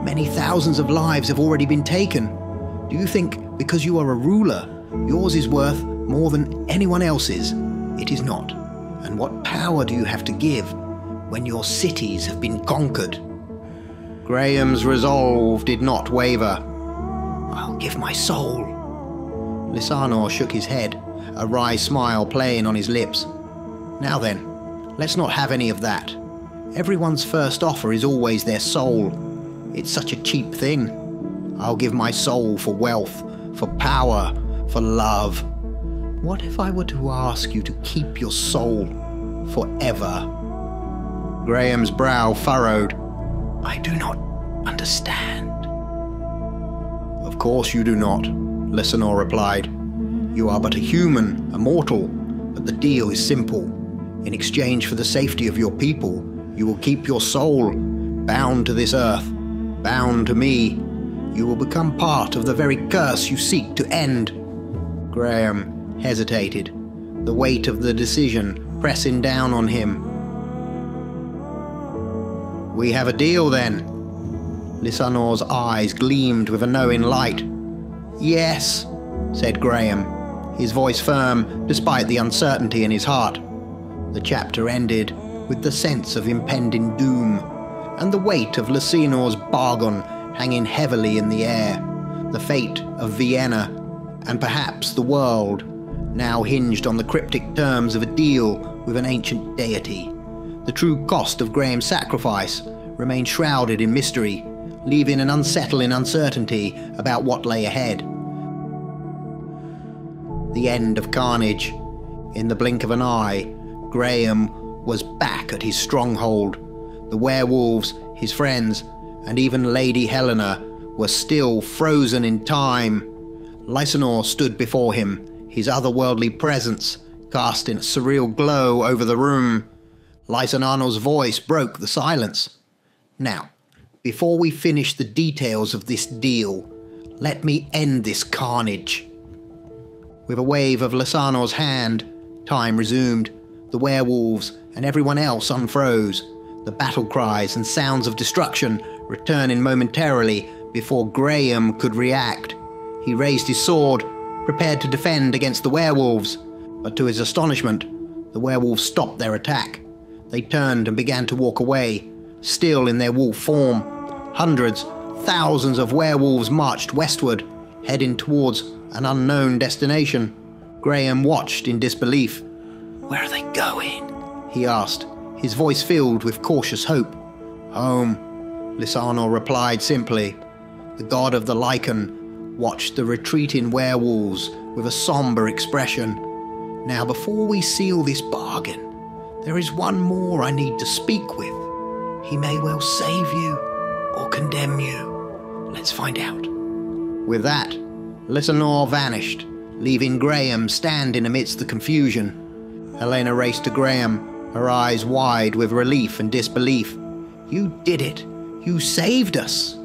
Many thousands of lives have already been taken. Do you think because you are a ruler, yours is worth more than anyone else's? It is not. And what power do you have to give when your cities have been conquered?" Graham's resolve did not waver. "I'll give my soul." Lysanor shook his head, a wry smile playing on his lips. "Now then, let's not have any of that. Everyone's first offer is always their soul. It's such a cheap thing. I'll give my soul for wealth, for power, for love. What if I were to ask you to keep your soul forever?" Graham's brow furrowed. "I do not understand." "Of course you do not," Lysanor replied. "You are but a human, a mortal, but the deal is simple. In exchange for the safety of your people, you will keep your soul bound to this earth, bound to me. You will become part of the very curse you seek to end." Graham hesitated, the weight of the decision pressing down on him. "We have a deal, then?" Lysanor's eyes gleamed with a knowing light. "Yes," said Graham, his voice firm despite the uncertainty in his heart. The chapter ended with the sense of impending doom, and the weight of Lysanor's bargain hanging heavily in the air. The fate of Vienna, and perhaps the world, now hinged on the cryptic terms of a deal with an ancient deity. The true cost of Graham's sacrifice remained shrouded in mystery, leaving an unsettling uncertainty about what lay ahead. The end of carnage. In the blink of an eye, Graham was back at his stronghold. The werewolves, his friends, and even Lady Helena were still frozen in time. Lysanor stood before him, his otherworldly presence casting a surreal glow over the room. Lysanor's voice broke the silence. "Now, before we finish the details of this deal, let me end this carnage." With a wave of Lysanor's hand, time resumed. The werewolves and everyone else unfroze, the battle cries and sounds of destruction returning momentarily before Graham could react. He raised his sword, prepared to defend against the werewolves, but to his astonishment, the werewolves stopped their attack. They turned and began to walk away, still in their wolf form. Hundreds, thousands of werewolves marched westward, heading towards an unknown destination. Graham watched in disbelief. "Where are they going?" he asked, his voice filled with cautious hope. "Home," Lysanor replied simply. The god of the lycan watched the retreating werewolves with a somber expression. "Now, before we seal this bargain, there is one more I need to speak with. He may well save you or condemn you. Let's find out." With that, Lysanor vanished, leaving Graham standing amidst the confusion. Helena raced to Graham, her eyes wide with relief and disbelief. "You did it! You saved us!"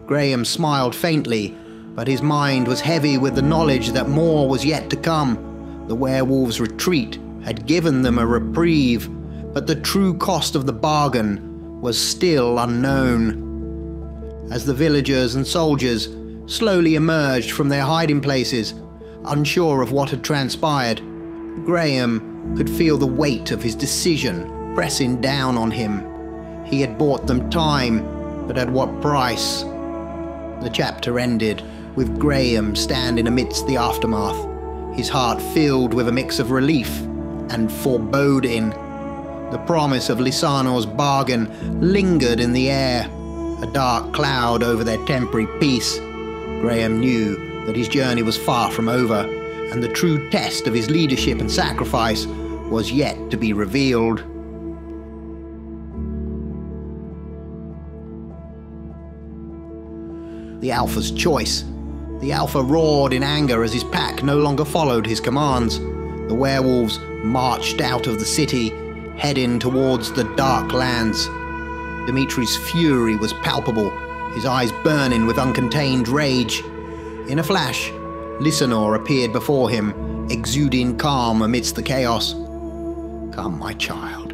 Graham smiled faintly, but his mind was heavy with the knowledge that more was yet to come. The werewolves' retreat had given them a reprieve, but the true cost of the bargain was still unknown. As the villagers and soldiers slowly emerged from their hiding places, unsure of what had transpired, Graham could feel the weight of his decision pressing down on him. He had bought them time, but at what price? The chapter ended with Graham standing amidst the aftermath, his heart filled with a mix of relief and foreboding. The promise of Lysanor's bargain lingered in the air, a dark cloud over their temporary peace. Graham knew that his journey was far from over, and the true test of his leadership and sacrifice was yet to be revealed. The Alpha's choice. The Alpha roared in anger as his pack no longer followed his commands. The werewolves marched out of the city, heading towards the dark lands. Dmitri's fury was palpable, his eyes burning with uncontained rage. In a flash, Lysanor appeared before him, exuding calm amidst the chaos. "Come, my child.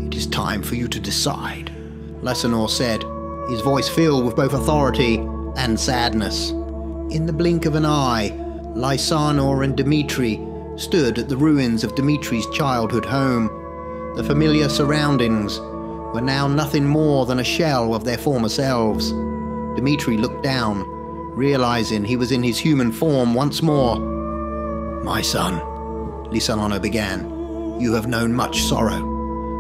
It is time for you to decide," Lysanor said, his voice filled with both authority and sadness. In the blink of an eye, Lysanor and Dmitri stood at the ruins of Dmitri's childhood home. The familiar surroundings were now nothing more than a shell of their former selves. Dmitri looked down, realizing he was in his human form once more. "My son," Lysanor began, "you have known much sorrow.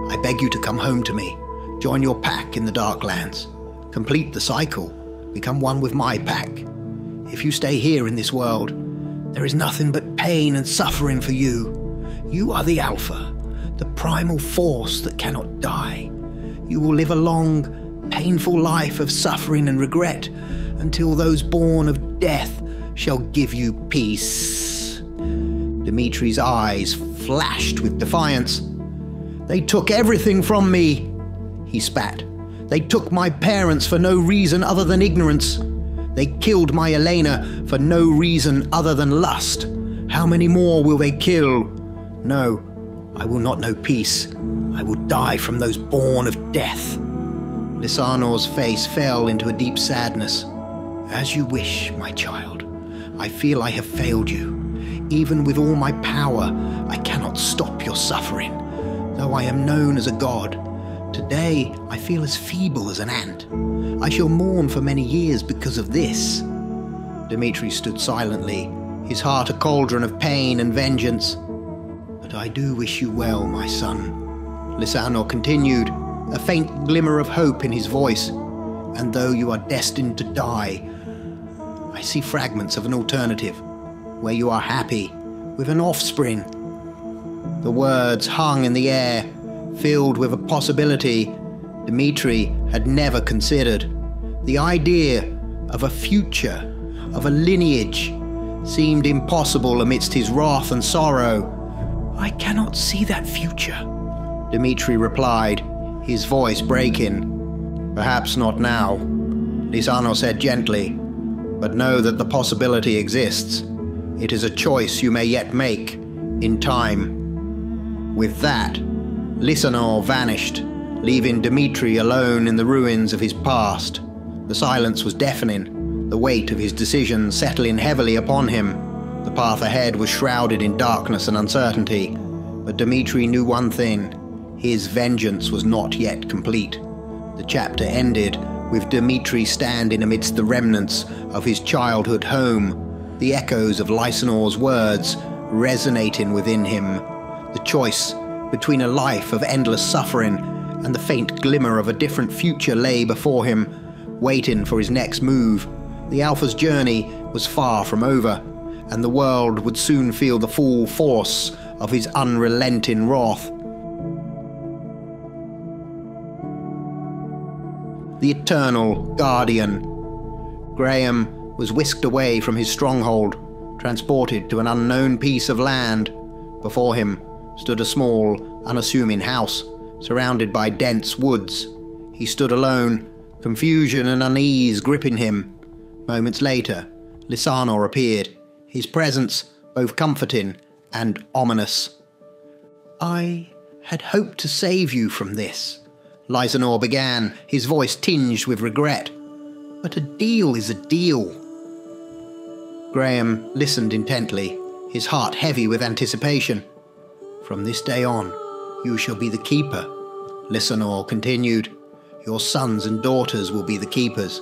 I beg you to come home to me, join your pack in the Darklands, complete the cycle, become one with my pack. If you stay here in this world, there is nothing but pain and suffering for you. You are the Alpha, the primal force that cannot die. You will live a long, painful life of suffering and regret until those born of death shall give you peace." Dmitri's eyes flashed with defiance. "They took everything from me," he spat. "They took my parents for no reason other than ignorance. They killed my Elena for no reason other than lust. How many more will they kill? No, I will not know peace. I will die from those born of death." Lysanor's face fell into a deep sadness. "As you wish, my child. I feel I have failed you. Even with all my power, I cannot stop your suffering, though I am known as a god. Today, I feel as feeble as an ant. I shall mourn for many years because of this." Dmitri stood silently, his heart a cauldron of pain and vengeance. "But I do wish you well, my son," Lysanor continued, a faint glimmer of hope in his voice. "And though you are destined to die, I see fragments of an alternative, where you are happy, with an offspring." The words hung in the air, filled with a possibility Dmitri had never considered. The idea of a future, of a lineage, seemed impossible amidst his wrath and sorrow. "I cannot see that future," Dmitri replied, his voice breaking. "Perhaps not now," Lysanor said gently, "but know that the possibility exists. It is a choice you may yet make, in time." With that, Lysanor vanished, leaving Dmitri alone in the ruins of his past. The silence was deafening, the weight of his decision settling heavily upon him. The path ahead was shrouded in darkness and uncertainty, but Dmitri knew one thing: his vengeance was not yet complete. The chapter ended with Dmitri standing amidst the remnants of his childhood home, the echoes of Lysanor's words resonating within him. The choice between a life of endless suffering and the faint glimmer of a different future lay before him, waiting for his next move. The Alpha's journey was far from over, and the world would soon feel the full force of his unrelenting wrath. The Eternal Guardian. Graham was whisked away from his stronghold, transported to an unknown piece of land. Before him stood a small, unassuming house, surrounded by dense woods. He stood alone, confusion and unease gripping him. Moments later, Lysanor appeared, his presence both comforting and ominous. "I had hoped to save you from this," Lysanor began, his voice tinged with regret. "But a deal is a deal." Graham listened intently, his heart heavy with anticipation. "From this day on, you shall be the keeper," Lysanor continued. "Your sons and daughters will be the keepers.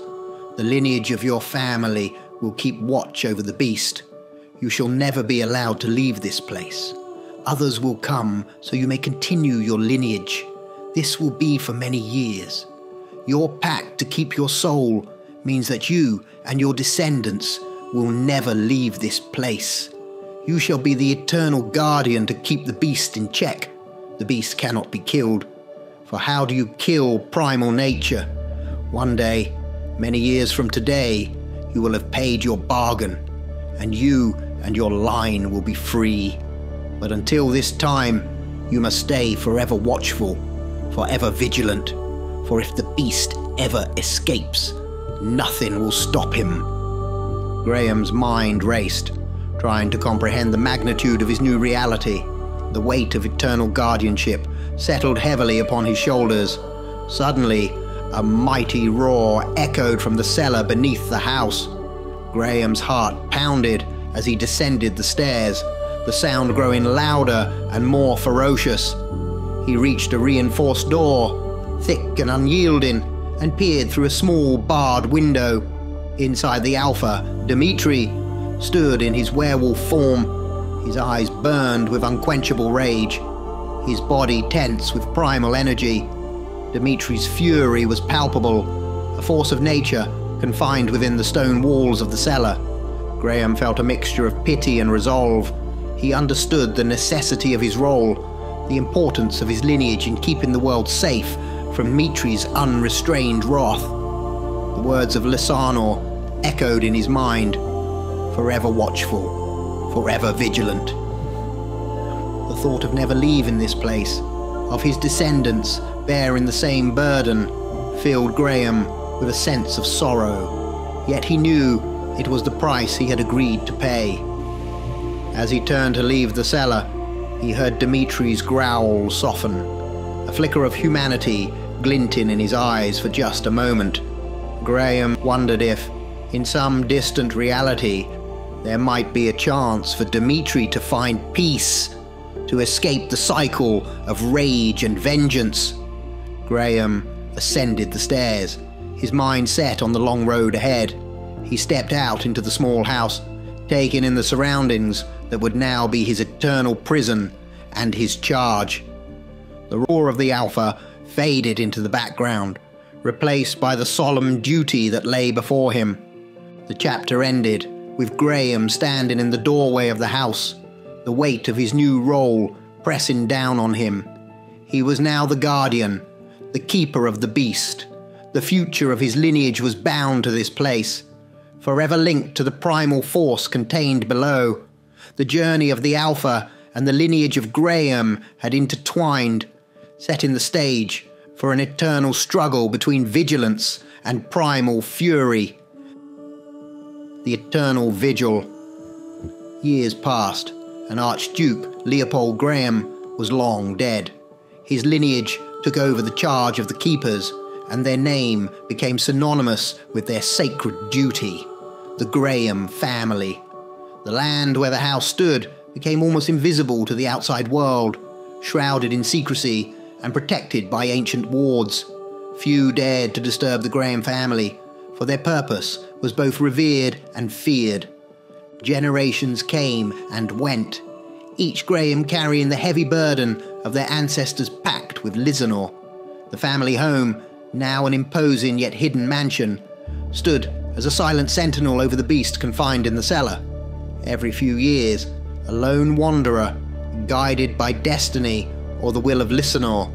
The lineage of your family will keep watch over the beast. You shall never be allowed to leave this place. Others will come so you may continue your lineage. This will be for many years. Your pact to keep your soul means that you and your descendants will never leave this place. You shall be the eternal guardian to keep the beast in check. The beast cannot be killed, for how do you kill primal nature? One day, many years from today, you will have paid your bargain, and you and your line will be free. But until this time, you must stay forever watchful, forever vigilant, for if the beast ever escapes, nothing will stop him." Graham's mind raced, trying to comprehend the magnitude of his new reality. The weight of eternal guardianship settled heavily upon his shoulders. Suddenly, a mighty roar echoed from the cellar beneath the house. Graham's heart pounded as he descended the stairs, the sound growing louder and more ferocious. He reached a reinforced door, thick and unyielding, and peered through a small barred window. Inside the Alpha, Dmitri stood in his werewolf form. His eyes burned with unquenchable rage, his body tense with primal energy. Dmitri's fury was palpable, a force of nature confined within the stone walls of the cellar. Graham felt a mixture of pity and resolve. He understood the necessity of his role, the importance of his lineage in keeping the world safe from Dmitri's unrestrained wrath. The words of Lysanor echoed in his mind, forever watchful, forever vigilant. The thought of never leaving this place, of his descendants bearing the same burden, filled Graham with a sense of sorrow, yet he knew it was the price he had agreed to pay. As he turned to leave the cellar, he heard Dmitri's growl soften, a flicker of humanity glinting in his eyes for just a moment. Graham wondered if, in some distant reality, there might be a chance for Dmitri to find peace, to escape the cycle of rage and vengeance. Graham ascended the stairs, his mind set on the long road ahead. He stepped out into the small house, taking in the surroundings that would now be his eternal prison and his charge. The roar of the Alpha faded into the background, replaced by the solemn duty that lay before him. The chapter ended with Graham standing in the doorway of the house, the weight of his new role pressing down on him. He was now the guardian, the keeper of the beast. The future of his lineage was bound to this place, forever linked to the primal force contained below. The journey of the Alpha and the lineage of Graham had intertwined, setting the stage for an eternal struggle between vigilance and primal fury. The eternal vigil. Years passed, and Archduke Leopold Graham was long dead. His lineage took over the charge of the keepers, and their name became synonymous with their sacred duty, the Graham family. The land where the house stood became almost invisible to the outside world, shrouded in secrecy and protected by ancient wards. Few dared to disturb the Graham family, for their purpose was both revered and feared. Generations came and went, each Graham carrying the heavy burden of their ancestors' pact with Lysanor. The family home, now an imposing yet hidden mansion, stood as a silent sentinel over the beast confined in the cellar. Every few years, a lone wanderer, guided by destiny or the will of Lysanor,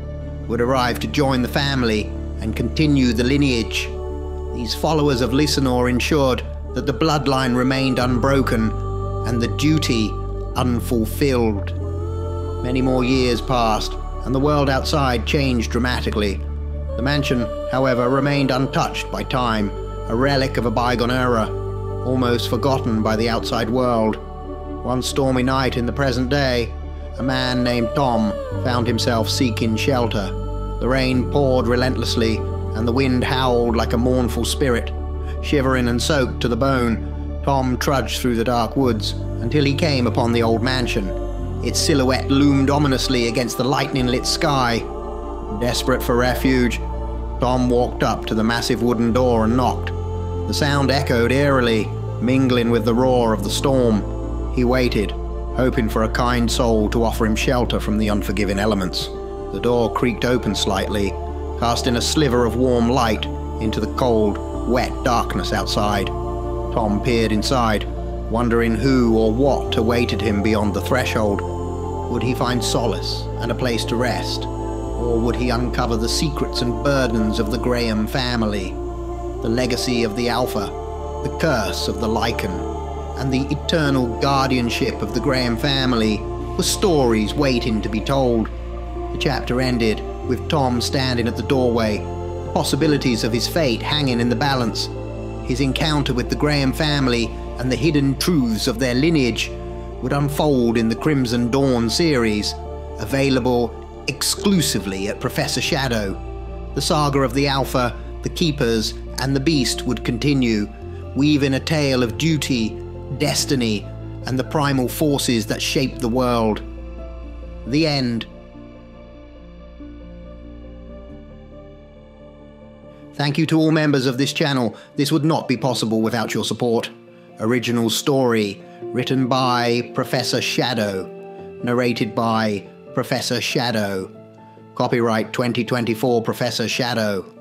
would arrive to join the family and continue the lineage. These followers of Lysanor ensured that the bloodline remained unbroken and the duty unfulfilled. Many more years passed, and the world outside changed dramatically. The mansion, however, remained untouched by time, a relic of a bygone era, almost forgotten by the outside world. One stormy night in the present day, a man named Tom found himself seeking shelter. The rain poured relentlessly, and the wind howled like a mournful spirit. Shivering and soaked to the bone, Tom trudged through the dark woods until he came upon the old mansion. Its silhouette loomed ominously against the lightning-lit sky. Desperate for refuge, Tom walked up to the massive wooden door and knocked. The sound echoed eerily, mingling with the roar of the storm. He waited, hoping for a kind soul to offer him shelter from the unforgiving elements. The door creaked open slightly, casting a sliver of warm light into the cold, wet darkness outside. Tom peered inside, wondering who or what awaited him beyond the threshold. Would he find solace and a place to rest? Or would he uncover the secrets and burdens of the Graham family? The legacy of the Alpha, the curse of the Lycan, and the eternal guardianship of the Graham family were stories waiting to be told. The chapter ended with Tom standing at the doorway, the possibilities of his fate hanging in the balance. His encounter with the Graham family and the hidden truths of their lineage would unfold in the Crimson Dawn series, available exclusively at Professor Shadow. The saga of the Alpha, the Keepers, and the Beast would continue, weaving a tale of duty, destiny, and the primal forces that shaped the world. The end. Thank you to all members of this channel. This would not be possible without your support. Original story, written by Professor Shadow, narrated by Professor Shadow. Copyright 2024 Professor Shadow.